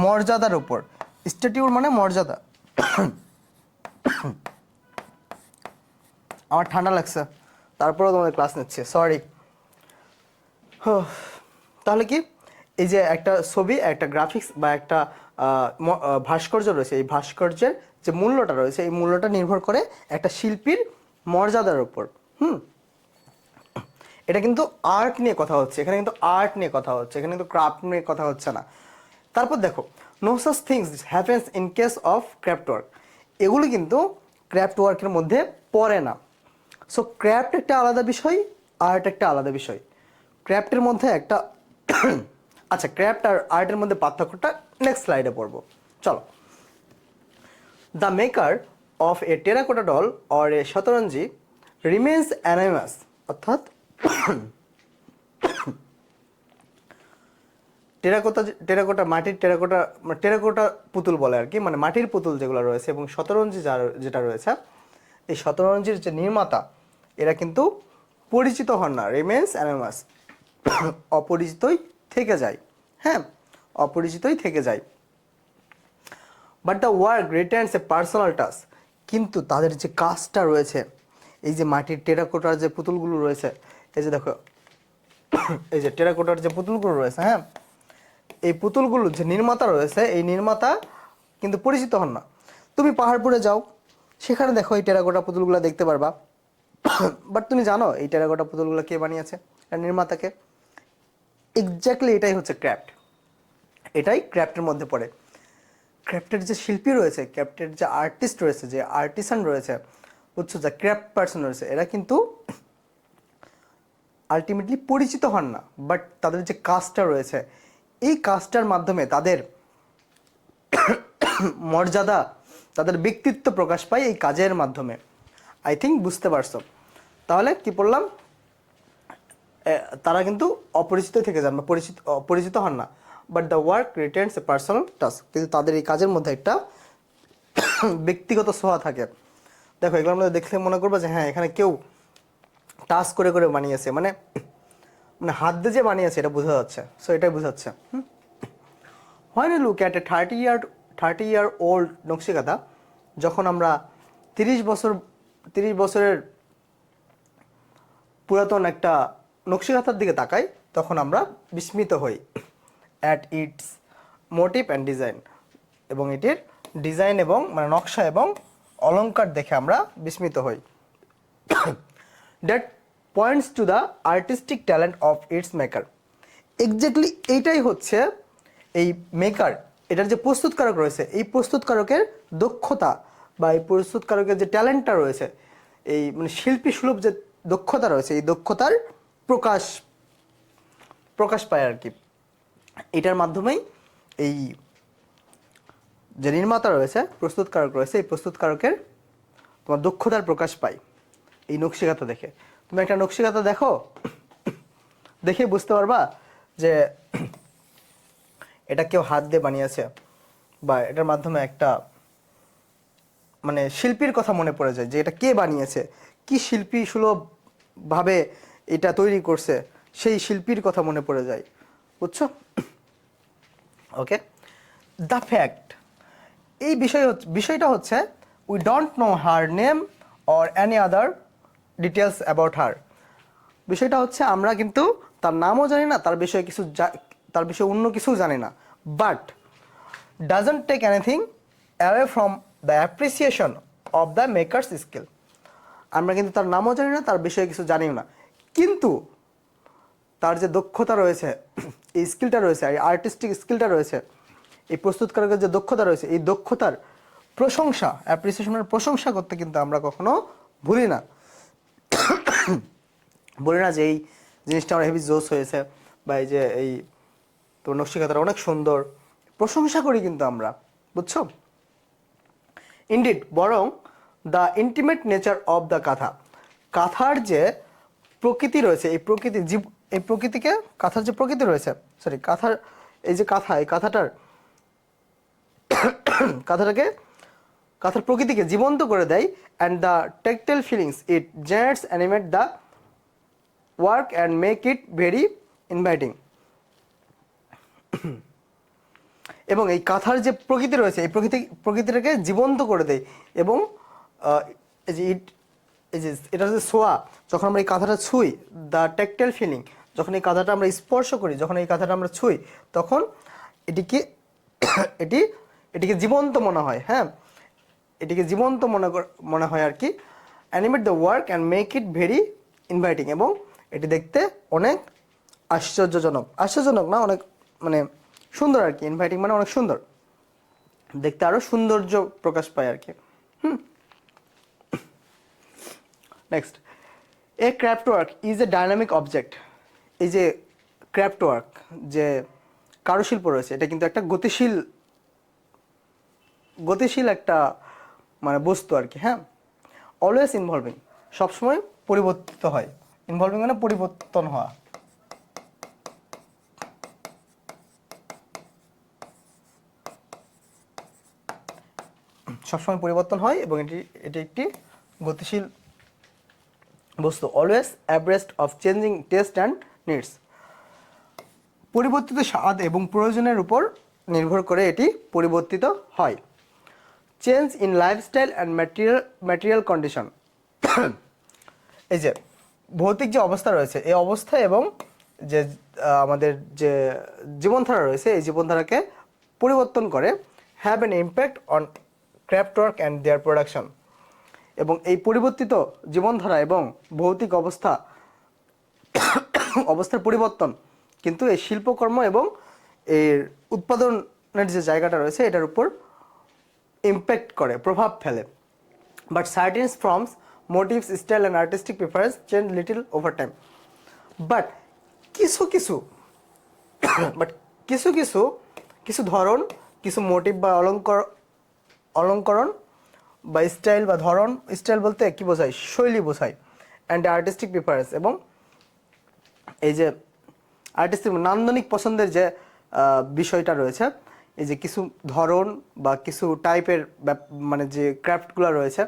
মর্যাদার উপর। স্ট্যাটিউড মানে মর্যাদা। আমার ঠান্ডা লাগছে, তারপরেও তোমাদের ক্লাস নিচ্ছে, সরি। তাহলে কি এই যে একটা ছবি, একটা গ্রাফিক্স বা একটা ভাস্কর্য রয়েছে, এই ভাস্কর্যের যে মূল্যটা রয়েছে, এই মূল্যটা নির্ভর করে একটা শিল্পীর মর্যাদার উপর। এটা কিন্তু আর্ট নিয়ে কথা হচ্ছে, এখানে কিন্তু আর্ট নিয়ে কথা হচ্ছে, এখানে কিন্তু ক্রাফট নিয়ে কথা হচ্ছে না। তারপর দেখো, no such things happens in case of craft work, এগুলো কিন্তু ক্রাফট ওয়ার্কের মধ্যে পড়ে না। সো ক্রাফট একটা আলাদা বিষয়, আর্ট একটা আলাদা বিষয়। ক্রাফটের মধ্যে একটা আচ্ছা, ক্রাফট আর আর্টের মধ্যে পার্থক্যটা নেক্সট স্লাইডে পড়বো, চলো। The maker of a terracotta doll or a shatranji remains anonymous অর্থাৎ টেরাকোটা মাটির টেরাকোটা পুতুল বলে আর কি, মানে মাটির পুতুল যেগুলো রয়েছে এবং শতরঞ্জি যেটা রয়েছে, এই শতরঞ্জির যে নির্মাতা এরা কিন্তু পরিচিত হন না, রিমেন্স অ্যানিমাস, অপরিচিতই থেকে যায়। হ্যাঁ, অপরিচিতই থেকে যায়। But the work Returns A personal touch, কিন্তু তাদের যে কাজটা রয়েছে, এই যে মাটির টেরাকোটার যে পুতুলগুলো রয়েছে, এই যে দেখো এই যে টেরাকোটার যে পুতুলগুলো রয়েছে, হ্যাঁ, এই পুতুলগুলোর যে নির্মাতা রয়েছে, এই নির্মাতা কিন্তু পরিচিত হন না। তুমি পাহাড়পুরে যাও, সেখানে দেখো এই টেরাকোটা পুতুলগুলো দেখতে পারবা, বাট তুমি জানো এই টেরাকোটা পুতুলগুলো কে বানিয়েছে, এর নির্মাতাকে? এক্স্যাক্টলি এটাই হচ্ছে ক্র্যাফট, এটাই ক্র্যাফটের মধ্যে পড়ে। ক্র্যাফটের যে শিল্পী রয়েছে, ক্র্যাফটের যে আর্টিস্ট রয়েছে, যে আর্টিসান রয়েছে, বুঝছো, যে ক্র্যাফট পার্সন রয়েছে, এরা কিন্তু আলটিমেটলি পরিচিত হন না, বাট তাদের যে কাজটা রয়েছে, এই কাজটার মাধ্যমে তাদের মর্যাদা, তাদের ব্যক্তিত্ব প্রকাশ পায় এই কাজের মাধ্যমে। আই থিঙ্ক বুঝতে পারছো। তাহলে কি বললাম, তারা কিন্তু অপরিচিত থেকে যান বা পরিচিত হন না, but the work রিটেন্স A personal touch, কিন্তু তাদের এই কাজের মধ্যে একটা ব্যক্তিগত ছোঁয়া থাকে। দেখো এগুলোর মধ্যে দেখলে মনে করবো যে হ্যাঁ এখানে কেউ টাচ করে করে বানিয়েছে, মানে মানে হাত দিয়ে যে বানিয়েছে এটা বোঝা যাচ্ছে। সো এটাই বোঝাচ্ছে। When you look at a 30-year-old Nakshi Kantha, যখন আমরা 30 বছরের পুরাতন একটা নকশিকাঁথার দিকে তাকাই, তখন আমরা বিস্মিত হই at its motive and design, এবং এটির ডিজাইন এবং মানে নকশা এবং অলংকার দেখে আমরা বিস্মিত হই। That points to the artistic talent of its maker. Exactly এইটাই হচ্ছে এই মেকার, এটার যে প্রস্তুতকারক রয়েছে, এই প্রস্তুতকারকের দক্ষতা বা এই প্রস্তুতকারকের যে ট্যালেন্টটা রয়েছে, এই মানে শিল্পী সুলভ যে দক্ষতা রয়েছে, এই দক্ষতার প্রকাশ পায় আর কি। এটার মাধ্যমেই এই যে নির্মাতা রয়েছে, প্রস্তুতকারক রয়েছে, এই প্রস্তুতকারকের তোমার দক্ষতার প্রকাশ পায় এই নকশিকাঁথা দেখে। তুমি একটা নকশিকাঁথা দেখো, দেখে বুঝতে পারবা যে এটা কেউ হাত দিয়ে বানিয়েছে, বা এটার মাধ্যমে একটা মানে শিল্পীর কথা মনে পড়ে যায় যে এটা কে বানিয়েছে, কি শিল্পী সুলভভাবে এটা তৈরি করছে, সেই শিল্পীর কথা মনে পড়ে যায়। বুঝছো? ওকে, দ্য ফ্যাক্ট, এই বিষয়টা হচ্ছে we don't know her name or any other details about her. বিষয়টা হচ্ছে আমরা কিন্তু তার নামও জানি না, তার বিষয়ে অন্য কিছু জানি না, but doesn't take anything away from the appreciation of the makers skill. আমরা কিন্তু তার নামও জানি না, তার বিষয়ে কিছু জানিও না, কিন্তু তার যে দক্ষতা রয়েছে, এই স্কিলটা রয়েছে, এই আর্টিস্টিক স্কিলটা রয়েছে, এই প্রস্তুতকারকের যে দক্ষতা রয়েছে, এই দক্ষতার প্রশংসা, অ্যাপ্রিসিয়েশনের প্রশংসা করতে কিন্তু আমরা কখনো ভুলি না। বলি না যে এই জিনিসটা আমার হেভি জোস হয়েছে, বা এই যে এই তোর নকশিকাঁথাটা অনেক সুন্দর, প্রশংসা করি কিন্তু আমরা। বুঝছো? ইনডিড, বরং the intimate nature of the কাঁথা, কাঁথার যে প্রকৃতি রয়েছে, এই প্রকৃতিকে, কাঁথার যে প্রকৃতি রয়েছে, সরি কাঁথার এই যে কাঁথা, এই কাঁথার প্রকৃতিকে জীবন্ত করে দেয়, and the tactile feelings it generates animate the work and make it very inviting. এবং এই কাঁথার যে প্রকৃতি রয়েছে, এই প্রকৃতিটাকে জীবন্ত করে দেয়, এবং এই যে এটার যে ছোঁয়া, যখন আমরা এই কাঁথাটা ছুঁই, দ্য টেকটাইল ফিলিং, যখন এই কাঁথাটা আমরা স্পর্শ করি, যখন এই কাঁথাটা আমরা ছুঁই, তখন এটিকে জীবন্ত মনে হয়। হ্যাঁ, এটিকে জীবন্ত মনে হয় আর কি। Animate the work and make it very inviting, এবং এটি দেখতে অনেক আশ্চর্যজনক না, অনেক মানে সুন্দর আর কি। ইনভাইটিং মানে অনেক সুন্দর, দেখতে আরও সৌন্দর্য প্রকাশ পায় আর কি। Next, A craft work is a dynamic object. এই যে ক্রাফট ওয়ার্ক, যে কারুশিল্প রয়েছে, এটা কিন্তু একটা গতিশীল একটা মানে বস্তু আর কি। হ্যাঁ, অলওয়েজ ইনভলভিং, সবসময় পরিবর্তিত হয়। ইনভলভিং মানে পরিবর্তন হওয়া। সবসময় পরিবর্তন হয় এবং এটি একটি গতিশীল বস্তু। Always abreast of changing taste and needs. পরিবর্তিত স্বাদ এবং প্রয়োজনের উপর নির্ভর করে এটি পরিবর্তিত হয়। Change in lifestyle and material condition. এই যে ভৌতিক যে অবস্থা রয়েছে এই অবস্থা এবং যে আমাদের যে জীবনধারা রয়েছে এই জীবনধারাকে পরিবর্তন করে। Have an impact on craft work and their production. এবং এই পরিবর্তিত জীবনধারা এবং ভৌতিক অবস্থার পরিবর্তন কিন্তু এই শিল্পকর্ম এবং এর উৎপাদনের যে জায়গাটা রয়েছে এটার উপর ইম্প্যাক্ট করে, প্রভাব ফেলে। But certain forms, motives, style and artistic preference change little over time. But কিছু ধরন, কিছু মোটিভ বা অলঙ্করণ বা স্টাইল বা ধরন, স্টাইল বলতে কি বোঝায়? শৈলী বোঝায়। অ্যান্ড আর্টিস্টিক প্রিফারেন্স এবং এই যে আর্টিস্টিক নান্দনিক পছন্দের যে বিষয়টা রয়েছে, এই যে কিছু ধরন বা কিছু টাইপের মানে যে ক্রাফটগুলো রয়েছে,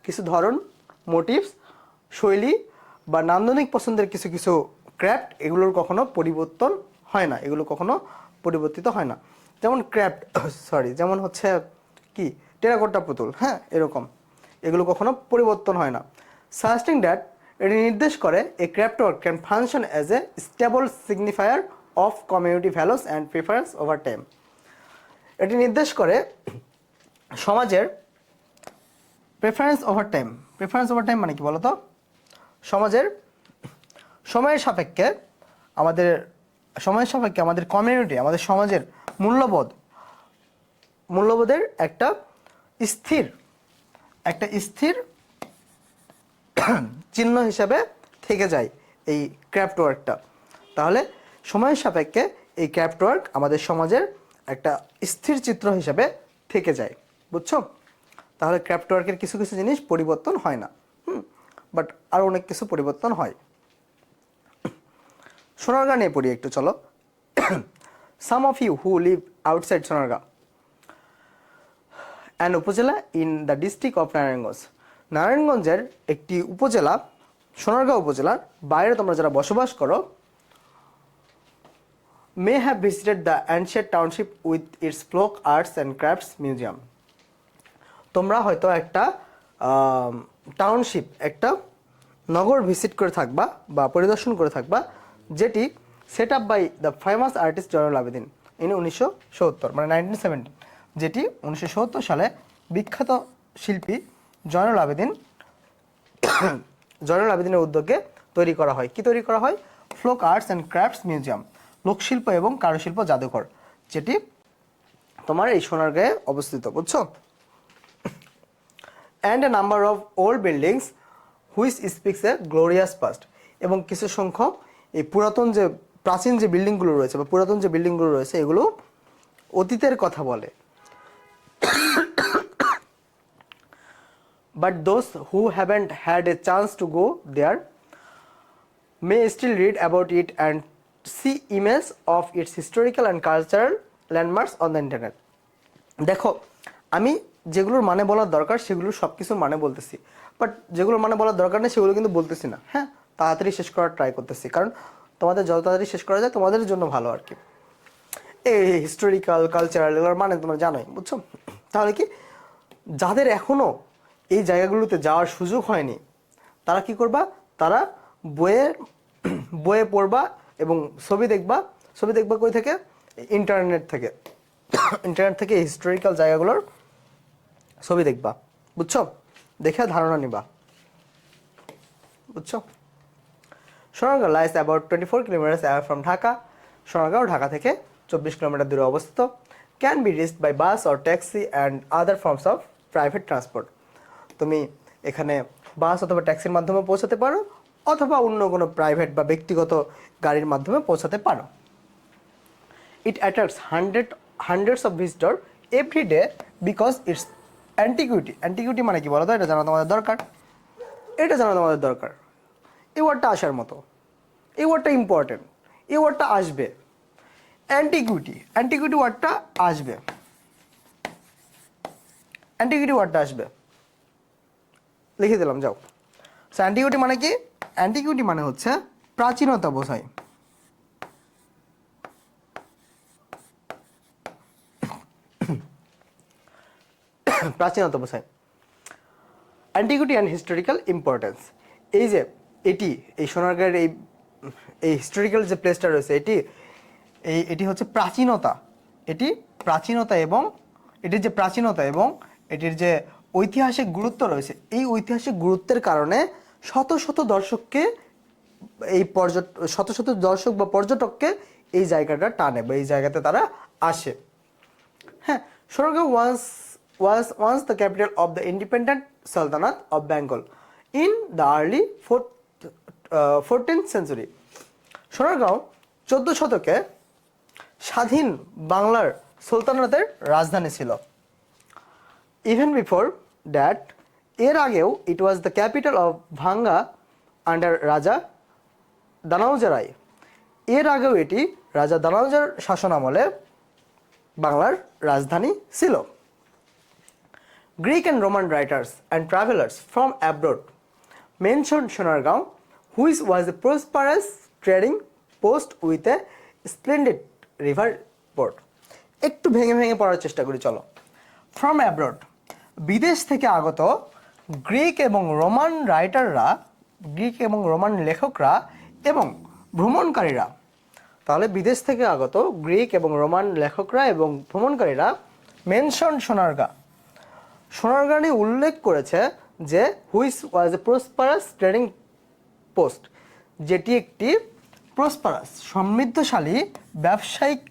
কিছু ধরন, মোটিভস, শৈলী বা নান্দনিক পছন্দের কিছু কিছু ক্রাফট, এগুলোর কখনো পরিবর্তন হয় না, এগুলো কখনো পরিবর্তিত হয় না। যেমন যেমন হচ্ছে কি টেরাকোটা পুতুল, হ্যাঁ এরকম, এগুলো কখনো পরিবর্তন হয় না। সাজেস্টিং দ্যাট, এটি নির্দেশ করে a craft work can function as a stable signifier of community values and preference over time. এটি নির্দেশ করে সমাজের preference over time. Preference over time মানে কি বলতো? সময়ের সাপেক্ষে আমাদের কমিউনিটি, আমাদের সমাজের মূল্যবোধের একটা স্থির চিহ্ন হিসাবে থেকে যায় এই ক্রাফট ওয়ার্কটা। তাহলে সময়ের সাপেক্ষে এই ক্রাফট ওয়ার্ক আমাদের সমাজের একটা স্থির চিত্র হিসাবে থেকে যায়, বুঝছো? তাহলে ক্রাফট ওয়ার্কের কিছু কিছু জিনিস পরিবর্তন হয় না, বাট আরও অনেক কিছু পরিবর্তন হয়। সোনারগাঁ নিয়ে পড়ি একটু, চলো। Some of you who live outside Sonargaon, an upazila in the district of Narayanganj. নারায়ণগঞ্জের একটি উপজেলা, সোনারগাঁ উপজেলার বাইরে তোমরা যারা বসবাস করো, may have visited the ancient township with its folk arts and crafts museum. তোমরা হয়তো একটা টাউনশিপ, একটা নগর ভিজিট করে থাকবা বা পরিদর্শন করে থাকবা, যেটি set up by the famous artist Zainul Abedin in 1970, মানে 1970, যেটি 1970 সালে বিখ্যাত শিল্পী জয়নুল আবেদিনের উদ্যোগে তৈরি করা হয়। কি তৈরি করা হয়? Folk arts and crafts museum, লোকশিল্প এবং কারুশিল্প জাদুঘর, যেটি তোমার এই সোনারগাঁয়ে অবস্থিত, বুঝছো? And a number of old buildings which speaks a glorious past. এবং কিছু সংখ্যক এই প্রাচীন যে বিল্ডিংগুলো রয়েছে বা পুরাতন যে বিল্ডিংগুলো রয়েছে এগুলো অতীতের কথা বলে। But those who haven't had a chance to go there may still read about it and see images of its historical and cultural landmarks on the internet. দেখো, আমি যেগুলোর মানে বলার দরকার সেগুলো সব কিছুর মানে বলতেছি, বাট যেগুলোর মানে বলার দরকার নেই সেগুলো কিন্তু বলতেছি না। হ্যাঁ, তাড়াতাড়ি শেষ করার ট্রাই করতেছি, কারণ তোমাদের যত তাড়াতাড়ি শেষ করা যায় তোমাদের জন্য ভালো আর কি। এই হিস্টোরিক্যাল, কালচারাল এগুলোর মানে তোমরা জানোই, বুঝছো? তাহলে কি, যাদের এখনও এই জায়গাগুলোতে যাওয়ার সুযোগ হয়নি তারা কি করবা? তারা বইয়ে পড়বা এবং ছবি দেখবা কই থেকে? ইন্টারনেট থেকে হিস্টোরিক্যাল জায়গাগুলোর ছবি দেখবা, বুঝছো? দেখে ধারণা নিবা, বুঝছো? Sonargaon lies about 24 kilometres away from Dhaka. Sonargaon Dhaka থেকে 24 কিলোমিটার দূরে অবস্থিত। Can be reached by bus or taxi and other forms of private transport. তুমি এখানে বাস অথবা ট্যাক্সির মাধ্যমে পৌঁছাতে পারো, অথবা অন্য কোনো প্রাইভেট বা ব্যক্তিগত গাড়ির মাধ্যমে পৌঁছাতে পারো। It attracts hundreds of visitor every day because its antiquity মানে কি বলো তো? এটা জানা তোমাদের দরকার। এটা জানা আমাদের দরকার। এই ওয়ার্ডটা আসার মতো, এই ওয়ার্ডটা ইম্পর্টেন্ট, এই ওয়ার্ডটা আসবে। অ্যান্টিকুইটি, অ্যান্টিকুইটি ওয়ার্ডটা আসবে, অ্যান্টিকুইটি ওয়ার্ডটা আসবে, লিখে দিলাম, যাও। সো অ্যান্টিকুইটি মানে কি? অ্যান্টিকুইটি মানে হচ্ছে প্রাচীনতা বোঝায়। প্রাচীনতা বোঝায়। অ্যান্টিকুইটি অ্যান্ড হিস্টোরিক্যাল ইম্পর্টেন্স, এই যে এটি, এই সোনারগাঁয়ের এই এই হিস্টোরিক্যাল যে প্লেসটা রয়েছে, এটি হচ্ছে প্রাচীনতা, এটি প্রাচীনতা এবং এটির যে প্রাচীনতা এবং এটির যে ঐতিহাসিক গুরুত্ব রয়েছে, এই ঐতিহাসিক গুরুত্বের কারণে শত শত দর্শককে শত শত দর্শক বা পর্যটককে এই জায়গাটা টানে বা এই জায়গাতে তারা আসে। হ্যাঁ, Sonargaon was once the capital of the independent Sultanate of Bengal in the early 14th century. Sonargaon 14 শতকে স্বাধীন বাংলার সুলতানাতের রাজধানী ছিল। Even before that, এর আগেও it was the capital of ভাঙ্গা under রাজা দানাউজা রায়। এর আগেও এটি রাজা দানাউজার শাসনামলে বাংলার রাজধানী ছিল। Greek and Roman writers and travelers from abroad mentioned Sonargaon, which was a prosperous trading post with a splendid river port. একটু ভেঙে ভেঙে পড়ার চেষ্টা করি, চলো। ফ্রম অ্যাব্রড, বিদেশ থেকে আগত গ্রিক এবং রোমান রাইটাররা, গ্রিক এবং রোমান লেখকরা এবং ভ্রমণকারীরা, তাহলে বিদেশ থেকে আগত গ্রিক এবং রোমান লেখকরা এবং ভ্রমণকারীরা মেনশন সোনারগাঁ, সোনারগাঁ নিয়ে উল্লেখ করেছে যে which was A prosperous trading post, যেটি একটি প্রসপারাস সমৃদ্ধশালী ব্যবসায়িক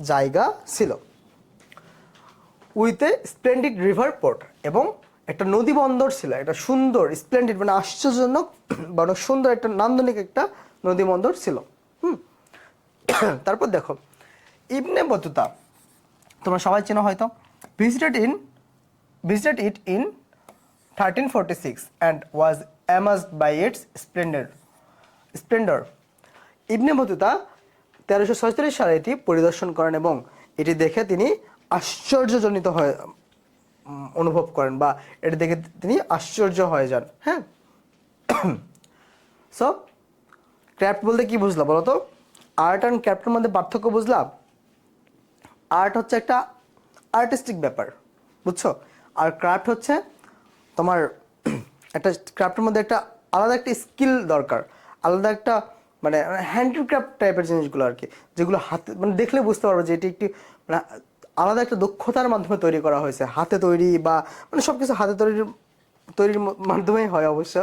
জায়গা ছিল। With a splendid river port, এবং একটা নদী বন্দর ছিল, একটা সুন্দর স্প্লেন্ডিড মানে আশ্চর্যজনক বা অনেক সুন্দর একটা নান্দনিক একটা নদী বন্দর ছিল। তারপর দেখো, ইবনে বতুতা, তোমরা সবাই চেনো হয়তো, visited it in 1346 and was amazed by its splendor. Ibn Battuta 1347 সালে এটি পরিদর্শন করেন এবং এটি দেখে তিনি আশ্চর্যজনিত হয়ে অনুভব করেন বা এটি দেখে তিনি আশ্চর্য হয়ে যান। হ্যাঁ, সো ক্রাফট বলতে কি বুঝলা বলো তো? আর্ট অ্যান্ড ক্রাফটের মধ্যে পার্থক্য বুঝলা? আর্ট হচ্ছে একটা আর্টিস্টিক ব্যাপার, বুঝছো? আর ক্রাফট হচ্ছে তোমার একটা ক্রাফটের মধ্যে একটা আলাদা একটা স্কিল দরকার, আলাদা একটা মানে হ্যান্ডিক্রাফট টাইপের জিনিসগুলো আর কি, যেগুলো হাতে মানে দেখলে বুঝতে পারবো যে এটি একটি মানে আলাদা একটা দক্ষতার মাধ্যমে তৈরি করা হয়েছে, হাতে তৈরি বা মানে সব কিছু হাতে তৈরির মাধ্যমেই হয় অবশ্য।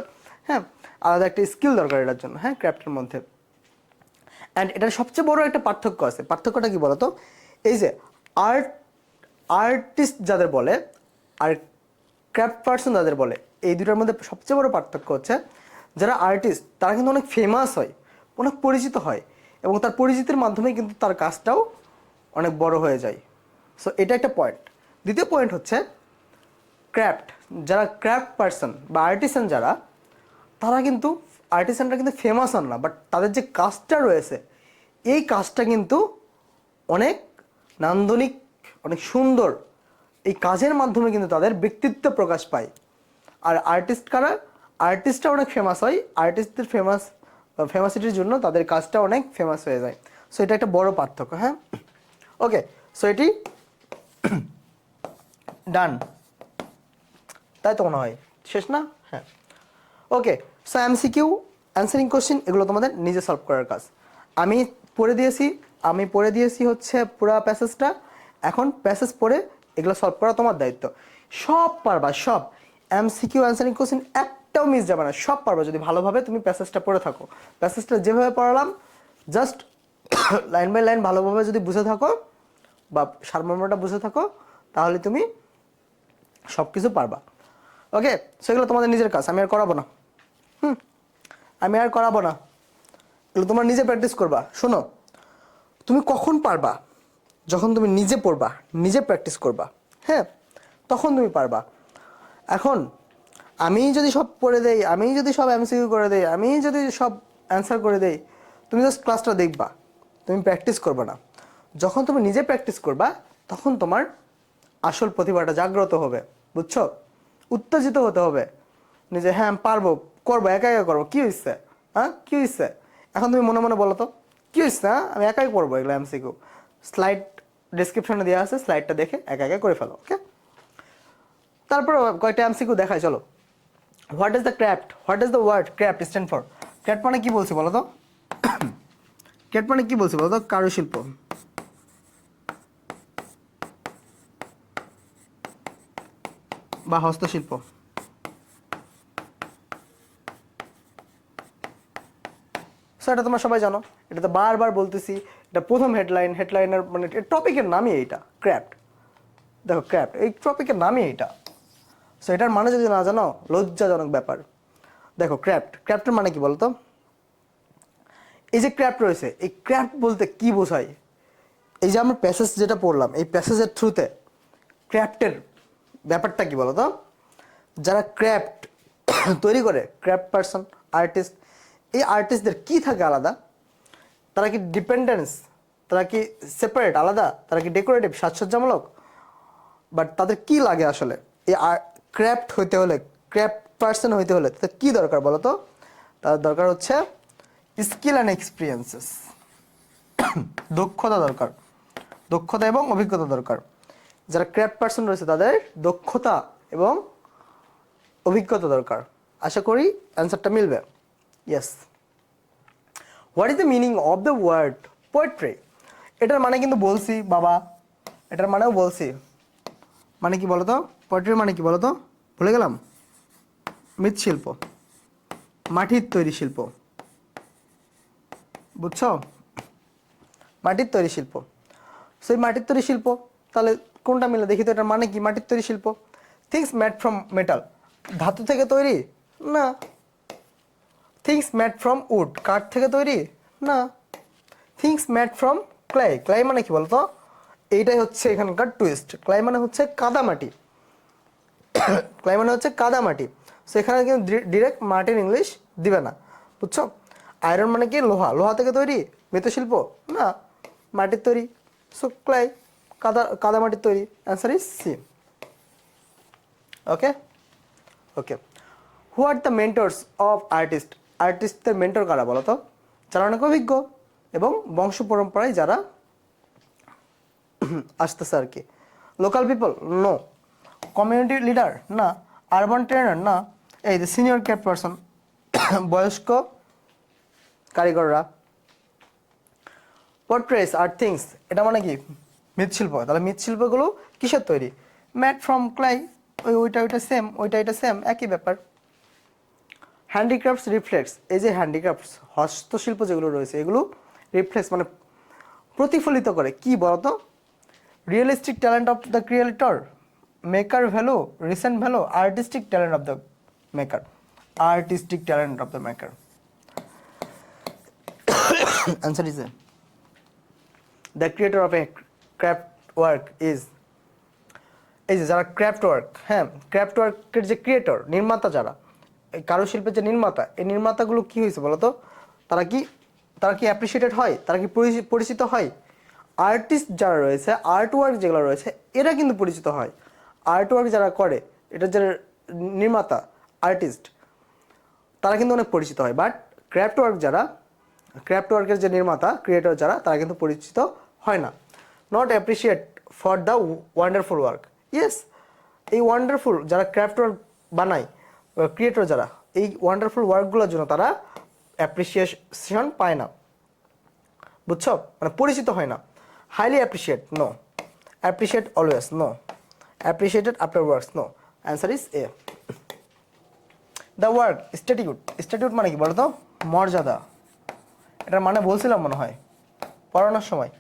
হ্যাঁ, আলাদা একটা স্কিল দরকার এটার জন্য, হ্যাঁ, ক্রাফটের মধ্যে। অ্যান্ড এটার সবচেয়ে বড় একটা পার্থক্য আছে। পার্থক্যটা কি বলতো? এই যে আর্টিস্ট যাদের বলে আর ক্রাফট পার্সন যাদের বলে, এই দুটার মধ্যে সবচেয়ে বড় পার্থক্য হচ্ছে যারা আর্টিস্ট তারা কিন্তু অনেক ফেমাস হয়, অনেক পরিচিত হয় এবং তার পরিচিতির মাধ্যমে কিন্তু তার কাজটাও অনেক বড় হয়ে যায়। সো এটা একটা পয়েন্ট। দ্বিতীয় পয়েন্ট হচ্ছে ক্রাফট, যারা ক্রাফট পার্সন বা আর্টিসান যারা, তারা কিন্তু আর্টিসানরা কিন্তু ফেমাস হন না, বাট তাদের যে কাজটা রয়েছে এই কাজটা কিন্তু অনেক নান্দনিক, অনেক সুন্দর। এই কাজের মাধ্যমে কিন্তু তাদের ব্যক্তিত্ব প্রকাশ পায়। আর আর্টিস্ট কারা? আর্টিস্টরা অনেক ফেমাস হয়, আর্টিস্টদের ফেমাসিটির জন্য তাদের কাজটা অনেক ফেমাস হয়ে যায়। সো এটা একটা বড় পার্থক্য। হ্যাঁ, ওকে, সো এটি ডান, তাই তো মনে হয়, শেষ না? হ্যাঁ, ওকে। সো এমসিকিউ, অ্যান্সারিং কোশ্চেন, এগুলো তোমাদের নিজে সলভ করার কাজ। আমি পড়ে দিয়েছি হচ্ছে পুরো প্যাসেজটা। এখন প্যাসেজ পড়ে এগুলো সলভ করা তোমার দায়িত্ব। সব পারবা, সব এমসিকিউ অ্যান্সারিং কোশ্চেন একটাও মিস যাবে না, সব পারবা যদি ভালোভাবে তুমি প্যাসেজটা পড়ে থাকো। প্যাসেজটা যেভাবে পড়ালাম জাস্ট লাইন বাই লাইন ভালোভাবে যদি বুঝে থাকো বা সারমর্মটা বুঝে থাকো, তাহলে তুমি সব কিছু পারবা। ওকে, সেগুলো তোমাদের নিজের কাজ, আমি আর করাবো না। আমি আর করাবো না, এগুলো তোমরা নিজে প্র্যাকটিস করবা। শোনো, তুমি কখন পারবা? যখন তুমি নিজে পড়বা, নিজে প্র্যাকটিস করবা, হ্যাঁ, তখন তুমি পারবা। এখন আমি যদি সব পড়ে দেই, আমি যদি সব এমসিকিউ করে দেই, আমি যদি সব অ্যান্সার করে দেই, তুমি জাস্ট ক্লাসটা দেখবা, তুমি প্র্যাকটিস করবে না। যখন তুমি নিজে প্র্যাকটিস করবা তখন তোমার আসল প্রতিভাটা জাগ্রত হবে, বুঝছো? উত্তেজিত হতে হবে নিজে, হ্যাঁ আমি পারবো, করবো, একা একা করবো, কী হয়েছে, হ্যাঁ কী হয়েছে, এখন তুমি মনে মনে বলো তো কী হয়েছে, হ্যাঁ আমি একাই করবো এগুলো এমসিকিউ। স্লাইড ডিসক্রিপশনে দেওয়া আছে, স্লাইডটা দেখে একা একা করে ফেলো, ওকে? তারপর কয়েকটা এমসিকিউ দেখায়, চলো। What is the craft, what is the word craft stand for? Craft মানে কি বলছি বলো তো? ক্র্যাফট মানে কি বলছি বলো তো? কারুশিল্প বা হস্তশিল্প। সো এটা তোমরা সবাই জানো, এটা তো বারবার বলতেছি, এটা প্রথম হেডলাইনের মানে টপিকের নামই এইটা, ক্র্যাফট। দেখো ক্র্যাফট এই টপিকের নামই এইটা। সো এটার মানে যদি না জানো, লজ্জাজনক ব্যাপার। দেখো ক্র্যাফটের মানে কি বলতো? এই যে ক্র্যাফট রয়েছে, এই ক্র্যাফট বলতে কি বোঝায়? এই যে আমরা প্যাসেজ যেটা পড়লাম, এই প্যাসেজের থ্রুতে ক্র্যাফটের ব্যাপারটা কি বলতো? যারা ক্র্যাফট তৈরি করে, ক্র্যাফট পারসন, আর্টিস্ট, এই আর্টিস্টদের কি থাকে আলাদা? তারা কি ডিপেন্ডেন্স, তারা কি সেপারেট, আলাদা? তারা কি ডেকোরেটিভ, সাজসজ্জামূলক? বাট তাদের কি লাগে আসলে? এই ক্র্যাফট হইতে হলে, ক্র্যাফট পারসন হইতে হলে তাদের কী দরকার বলো তো? তাদের দরকার হচ্ছে স্কিল অ্যান্ড এক্সপিরিয়েন্সেস, দক্ষতা দরকার, দক্ষতা এবং অভিজ্ঞতা দরকার। যারা ক্র্যাফট পারসন রয়েছে তাদের দক্ষতা এবং অভিজ্ঞতা দরকার। আশা করি অ্যান্সারটা মিলবে। Yes. What is the meaning of the word poetry? এটার মানে কিন্তু বলছি বাবা, এটার মানেও বলছি। মানে কি বলতো? পোয়েট্রির মানে কি বলতো? ভুলে গেলাম। মৃৎশিল্প, মাটির তৈরি শিল্প, বুঝছো? মাটির তৈরি শিল্প। সেই মাটির তৈরি শিল্প, তাহলে কোনটা মিলে দেখি তো? এটার মানে কি? মাটির তৈরি শিল্প, থিংস মেড ফ্রম মেটাল, ধাতু থেকে তৈরি না। থিংস মেড ফ্রম উড, কাঠ থেকে তৈরি না। থিংস মেড ফ্রম ক্লাই, ক্লাই মানে কি বলতো? এইটাই হচ্ছে এখানকার টুইস্ট। ক্লাই মানে হচ্ছে কাদামাটি, ক্লাই মানে হচ্ছে কাদামাটি। সো এখানে কিন্তু ডিরেক্ট মাটির ইংলিশ দিবে না, বুঝছো? আয়রন মানে কি? লোহা, লোহা থেকে তৈরি মৃৎশিল্প না, মাটির তৈরি। সো ক্লাই, কাদামাটির তৈরি। Answer is C. Okay okay. Who are the mentors of artist? আর্টিস্টদের মেন্টর কারা বলো তো? যারা অনেক অভিজ্ঞ এবং বংশ পরম্পরায় যারা আসতেছে আর কি। Local people? No. Community leader? না। Urban trainer? না। এই যে সিনিয়র ক্যাপ পারসন, বয়স্ক কারিগররা। পোর্ট্রেস আর থিংস, এটা মানে কি? মৃৎশিল্প। তাহলে মৃৎশিল্পগুলো কিসের তৈরি? Made from clay. ওইটা সেম, এটা সেম, একই ব্যাপার। হ্যান্ডিক্রাফটস রিফ্লেক্স, এই যে হ্যান্ডিক্রাফটস হস্তশিল্প যেগুলো রয়েছে, এগুলো রিফ্লেক্স মানে প্রতিফলিত করে কি বলতো? Realistic talent of the creator, maker value, recent value, artistic talent of the maker, artistic talent of the maker. Answer is A, the creator of A craft work is, এই যে যারা ক্রাফট ওয়ার্ক, হ্যাঁ ক্রাফট ওয়ার্কের যে ক্রিয়েটর, নির্মাতা যারা, এই কারুশিল্পের যে নির্মাতা, এই নির্মাতাগুলো কী হয়েছে বলো তো? তারা কি অ্যাপ্রিসিয়েটেড হয়? তারা কি পরিচিত হয়? আর্টিস্ট যারা রয়েছে, আর্ট ওয়ার্ক যেগুলো রয়েছে, এরা কিন্তু পরিচিত হয়। আর্ট ওয়ার্ক যারা করে, এটা যারা নির্মাতা, আর্টিস্ট, তারা কিন্তু অনেক পরিচিত হয়। বাট ক্রাফট ওয়ার্ক যারা, ক্রাফট ওয়ার্কের যে নির্মাতা, ক্রিয়েটর যারা, তারা কিন্তু পরিচিত হয় না। Not appreciate for the wonderful work. Yes, এই ওয়ান্ডারফুল যারা ক্রাফট ওয়ার্ক বানায়, ক্রিয়েটর যারা, এই ওয়ান্ডারফুল ওয়ার্কগুলোর জন্য তারা অ্যাপ্রিসিয়েশন পায় না, বুঝছো? মানে পরিচিত হয় না। Highly appreciate? No. Appreciate always? No. Appreciated after works? No. Answer is A. The work statute, statute মানে কি বলো তো? মর্যাদা। এটার মানে বলছিলাম মনে হয় পড়ানোর সময়,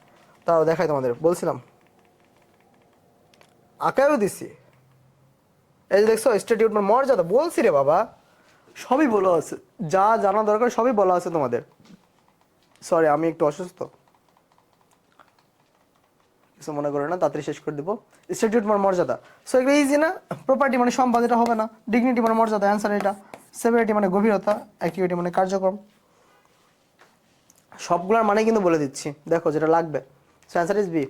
তাও দেখাই তোমাদের, বলছিলাম, আঁকায়ও দিছি। এই যে দেখছো, স্ট্যাটিউট মানে মর্যাদা, বলছি রে বাবা, সবই বলা আছে, যা জানা দরকার সবই বলা আছে তোমাদের। সরি, আমি একটু অসুস্থ, কিছু মনে করে না, তাড়াতাড়ি শেষ করে দেবো। স্ট্যাটিউট মানে মর্যাদা, সো এগুলো ইজি না। প্রপার্টি মানে সম্পদ, এটা হবে না। ডিগনিটি মানে মর্যাদা, অ্যান্সার এটা। সেভারিটি মানে গভীরতা, অ্যাক্টিভিটি মানে কার্যক্রম। সবগুলোর মানে কিন্তু বলে দিচ্ছি, দেখো যেটা লাগবে। So answer is B.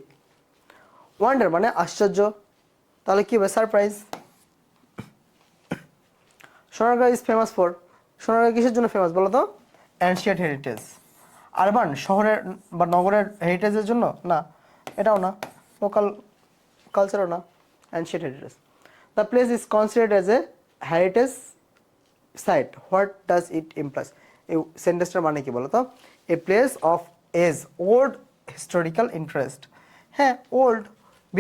Wonder মানে আশ্চর্য, তাহলে কি হবে? Surprise. Sonargaon is famous for, Sonargaon কিসের জন্য ফেমাস বলো তো? Ancient heritage. আরবান শহরের বা নগরের হেরিটেজের জন্য না, এটাও না। লোকাল কালচারও না, ancient heritage. The place is considered as a heritage site, what does it implies? এই সেন্টেন্সটার মানে কি বলো তো? A place of age old historical interest. হ্যাঁ, ওল্ড।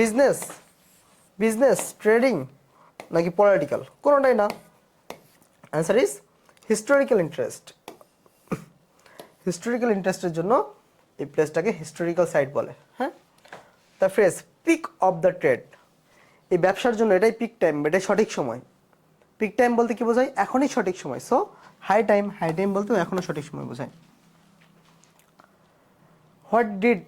বিজনেস, বিজনেস ট্রেডিং নাকি পলিটিক্যাল? কোনোটাই না। Answer is historical interest. Historical ইন্টারেস্টের জন্য এই প্লেসটাকে হিস্টোরিক্যাল সাইট বলে। হ্যাঁ, the phrase peak of the trade, এই ব্যবসার জন্য এটাই পিক টাইম, এটাই সঠিক সময়। পিক টাইম বলতে কি বোঝায়? এখনই সঠিক সময়। So high time, high time বলতেও এখনও সঠিক সময় বোঝায়। What did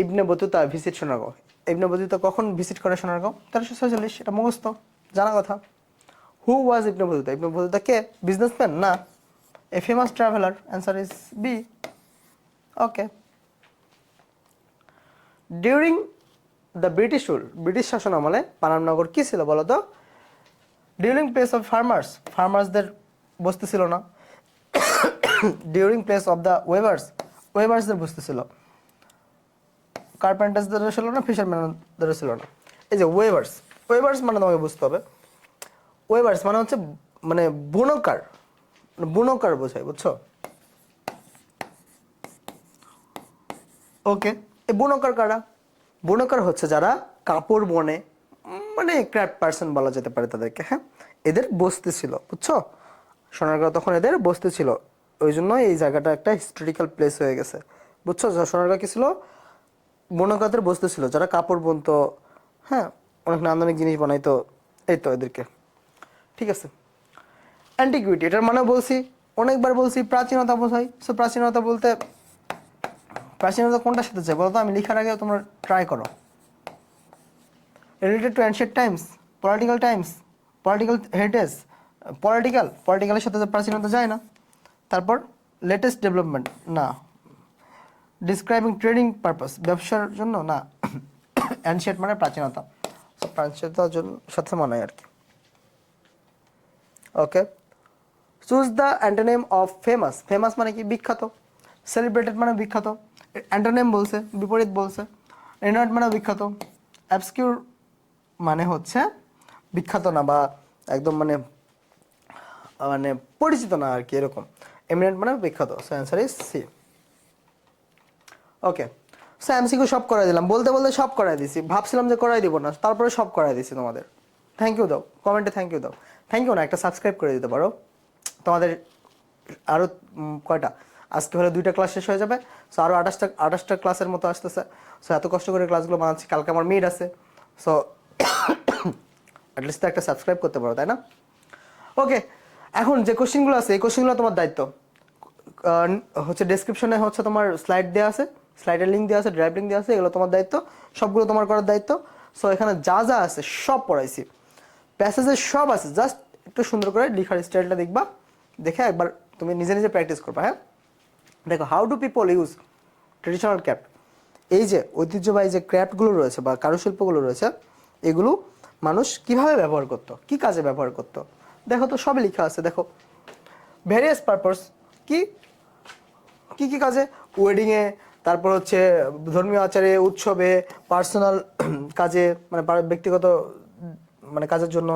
Ibn Battuta visit Sonargaon? Ibn Battuta কখন ভিজিট করে সোনারগাঁও? 1346, এটা মুখস্থ জানা কথা। Who was Ibn Battuta? ইবনে বতুতা কে? বিজনেসম্যান? না, a famous traveller. Answer is B. Okay. During the British rule, British শাসন আমলে পানামনগর কি ছিল বলো তো? ডিউরিং প্লেস অফ ফার্মার্স, ফার্মার্সদের বসতি ছিল না। During place of the weavers, ওয়েভার্সদের বসতি ছিল। কার্পেন্টার্সদের ছিল না, ফিশারম্যানদের ছিল না। এই যে ওয়েভার্স, ওয়েভার্স মানে তোমাকে বুঝতে হবে, ওয়েভার্স মানে হচ্ছে মানে বুনকার, বুনকার বোঝায়, বুঝছো? ওকে, এই বুনকার কারা? বুনকার হচ্ছে যারা কাপড় বনে, মানে ক্রাফট পার্সন বলা যেতে পারে তাদেরকে। হ্যাঁ, এদের বসতি ছিল, বুঝছো? সোনারগাঁও তখন এদের বসতি ছিল, ওই জন্য এই জায়গাটা একটা হিস্টোরিক্যাল প্লেস হয়ে গেছে, বুঝছো? সোনারগাঁও কি ছিল? বুনকারদের বসতি ছিল, যারা কাপড় বুনতো, হ্যাঁ, অনেক নান্দনিক জিনিস বানাইতো, এই তো এদেরকে। ঠিক আছে। অ্যান্টিকুইটি, এটার মানে বলছি, অনেকবার বলছি, প্রাচীনতা বোঝাই। সো প্রাচীনতা বলতে প্রাচীনতা কোনটার সাথে চাই বলো তো? আমি লিখার আগে তোমরা ট্রাই করো। Related to ancient times, political times, political heritage, পলিটিক্যালের সাথে প্রাচীনতা যায় না। তারপর লেটেস্ট ডেভেলপমেন্ট না। ডিসক্রাইবিং ট্রেডিং পারপাস, ব্যবসার জন্য না। অ্যানশিয়েন্ট মানে প্রাচীনতা, প্রাচীনতার জন্য সাথে মানায় আর কি। Okay. Choose the antonym of famous, famous মানে কি? বিখ্যাত। সেলিব্রেটেড মানে বিখ্যাত, অ্যান্টোনিম বলছে, বিপরীত বলছে। রেনয়েড মানে বিখ্যাত। অ্যাবসকিউর মানে হচ্ছে বিখ্যাত না বা একদম মানে মানে পরিচিত না আর কি, এরকম। এমিনেন্ট মানে বিখ্যাত। So answer is C. Okay, so MCQ সব করাই দিলাম, বলতে বলতে সব করাই দিছি, ভাবছিলাম যে করাই দিব না, তারপরে সব করাই দিছি তোমাদের। থ্যাংক ইউ দাও, কমেন্টে থ্যাংক ইউ দাও। থ্যাংক ইউ না, একটা সাবস্ক্রাইব করে দিতে পারো। তোমাদের আরও কয়টা, আজকে হলে 2টা ক্লাস শেষ হয়ে যাবে। সো আরও 28টা ক্লাসের মতো আসতেছে। সো এত কষ্ট করে ক্লাসগুলো বানাচ্ছি, কালকে আমার মিট আছে। সো অ্যাটলিস্ট একটা সাবস্ক্রাইব করতে পারো, তাই না? ওকে, এখন যে কোশ্চেনগুলো আছে এই কোশ্চেনগুলো তোমার দায়িত্ব। হচ্ছে ডেসক্রিপশনে হচ্ছে তোমার স্লাইড দেওয়া আছে, স্লাইডের লিঙ্ক দেওয়া আছে, ড্রাইভ লিঙ্ক দেওয়া আছে, এগুলো তোমার দায়িত্ব, সবগুলো তোমার করার দায়িত্ব। সো এখানে যা যা আছে সব পড়াইছি, প্যাসেজে সব আছে, জাস্ট একটু সুন্দর করে লেখার স্টাইলটা দেখবা, দেখে একবার তুমি নিজে নিজে প্র্যাকটিস করবা। হ্যাঁ, দেখো, how do people use traditional craft, এই যে ঐতিহ্যবাহী যে ক্রাফটগুলো রয়েছে বা কারুশিল্পগুলো রয়েছে, এগুলো মানুষ কিভাবে ব্যবহার করতো, কি কাজে ব্যবহার করতো, দেখো তো সবই লেখা আছে। দেখো, ভ্যারিয়াস পারপাস, কি কি কি কাজে? ওয়েডিংয়ে, তারপর হচ্ছে ধর্মীয় আচারে, উৎসবে, পার্সোনাল কাজে মানে ব্যক্তিগত মানে কাজের জন্য,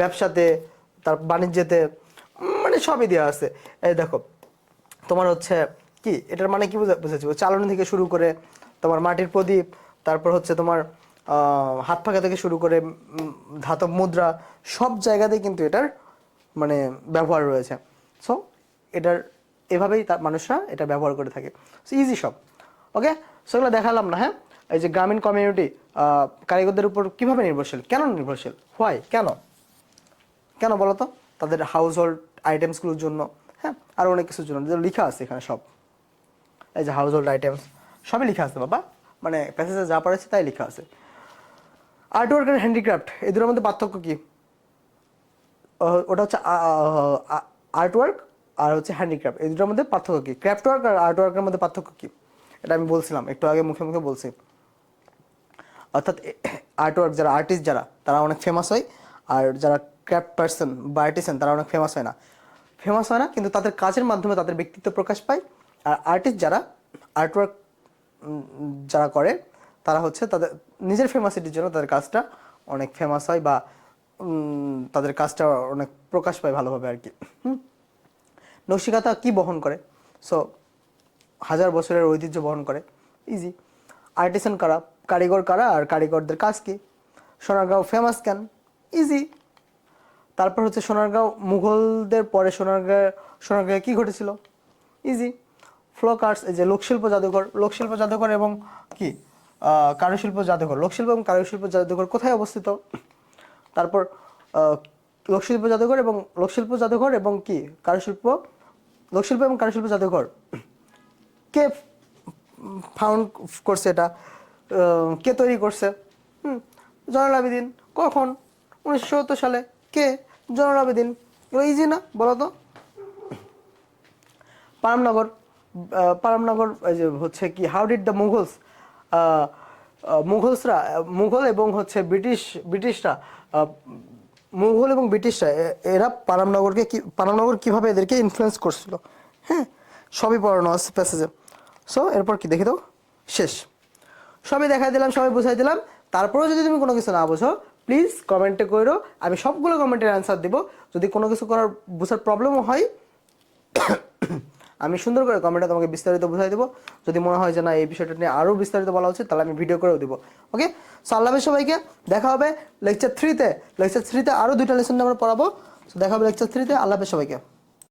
ব্যবসাতে, তার বাণিজ্যতে, মানে সবই দেওয়া আছে। এই দেখো, তোমার হচ্ছে কি এটার মানে কি বুঝেছি? চালনি থেকে শুরু করে তোমার মাটির প্রদীপ, তারপর হচ্ছে তোমার হাত পাখা থেকে শুরু করে ধাতব মুদ্রা, সব জায়গাতেই কিন্তু এটার মানে ব্যবহার রয়েছে। সো এটার এভাবেই মানুষরা এটা ব্যবহার করে থাকে। সো ইজি সব। ওকে, সেগুলো দেখালাম না। হ্যাঁ, এই যে গ্রামীণ কমিউনিটি কারিগরদের উপর কিভাবে নির্ভরশীল, কেন নির্ভরশীল, হোয়াই, কেন কেন বলো তো? তাদের হাউস হোল্ড আইটেমসগুলোর জন্য, হ্যাঁ, আর অনেক কিছুর জন্য, যেটা লেখা আছে এখানে সব। এই যে হাউস হোল্ড আইটেমস, সবই লেখা আছে বাবা, মানে প্যাসেজে যা পড়েছে তাই লেখা আছে। আর্টওয়ার্ক আর হ্যান্ডিক্রাফট এই দুটোর মধ্যে পার্থক্য কি? ওটা হচ্ছে আর্টওয়ার্ক আর হচ্ছে হ্যান্ডিক্রাফট, এই দুটোর মধ্যে পার্থক্য কি? ক্রাফট ওয়ার্ক আর আর্টওয়ার্কের মধ্যে পার্থক্য কি? এটা আমি বলছিলাম একটু আগে, মুখে মুখে বলছি। অর্থাৎ আর্টওয়ার্ক যারা আর্টিস্ট যারা তারা অনেক ফেমাস হয়, আর যারা ক্রাফট পার্সন বা আর্টিসান তারা অনেক ফেমাস হয় না। ফেমাস হয় না কিন্তু তাদের কাজের মাধ্যমে তাদের ব্যক্তিত্ব প্রকাশ পায়। আর আর্টিস্ট যারা আর্টওয়ার্ক যারা করে তারা হচ্ছে তাদের নিজের ফেমাসিটির জন্য তাদের কাজটা অনেক ফেমাস হয়, বা তাদের কাজটা অনেক প্রকাশ পায় ভালোভাবে আর কি। নকশিকাঁথা কি বহন করে? সো হাজার বছরের ঐতিহ্য বহন করে, ইজি। আর্টিসান কারা, কারিগর কারা, আর কারিগরদের কাজ কি? সোনারগাঁও ফেমাস কেন? ইজি। তারপর হচ্ছে সোনারগাঁও মুঘলদের পরে সোনারগাঁয়ে কি ঘটেছিল? ইজি। ফ্লোক আর্টস, এই যে লোকশিল্প জাদুঘর এবং কি কারুশিল্প জাদুঘর, লোকশিল্প এবং কারুশিল্প জাদুঘর কোথায় অবস্থিত? তারপর লোকশিল্প জাদুঘর এবং কি লোকশিল্প এবং কারুশিল্প জাদুঘর কে ফাউন্ড করছে? এটা কে তৈরি করছে? জয়নুল আবেদিন। কখন? 1970 সালে। কে? জয়নুল আবেদিন। এগুলো ইজি না, বলো তো? পারামনগর এই যে হচ্ছে কি, হাউ ডিড দ্য মুঘল এবং হচ্ছে ব্রিটিশরা এরা পারামনগর কিভাবে এদেরকে ইনফ্লুয়েন্স করছিল, হ্যাঁ, সবই পড়ানো আছে প্যাসেজে। সো এরপর কি দেখি তো, শেষ। সবই দেখাই দিলাম, সবই বুঝাই দিলাম। তারপরেও যদি তুমি কোনো কিছু না বোঝো প্লিজ কমেন্টে করো, আমি সবগুলো কমেন্টের অ্যান্সার দিব। যদি কোনো কিছু বোঝার প্রবলেমও হয় আমি সুন্দর করে কমেন্টে তোমাকে বিস্তারিত বুঝাই দেবো। যদি মনে হয় যে না এই বিষয়টা নিয়ে আরও বিস্তারিত বলা উচিত, তাহলে আমি ভিডিও করেও দেবো। ওকে, সো আল্লাহ হাফেজ সবাইকে, দেখা হবে লেকচার 3-তে। লেকচার 3-তে আরও 2টা লেসন আমরা পড়াবো। সো দেখা হবে লেকচার 3-তে। আল্লাহ হাফেজ সবাইকে।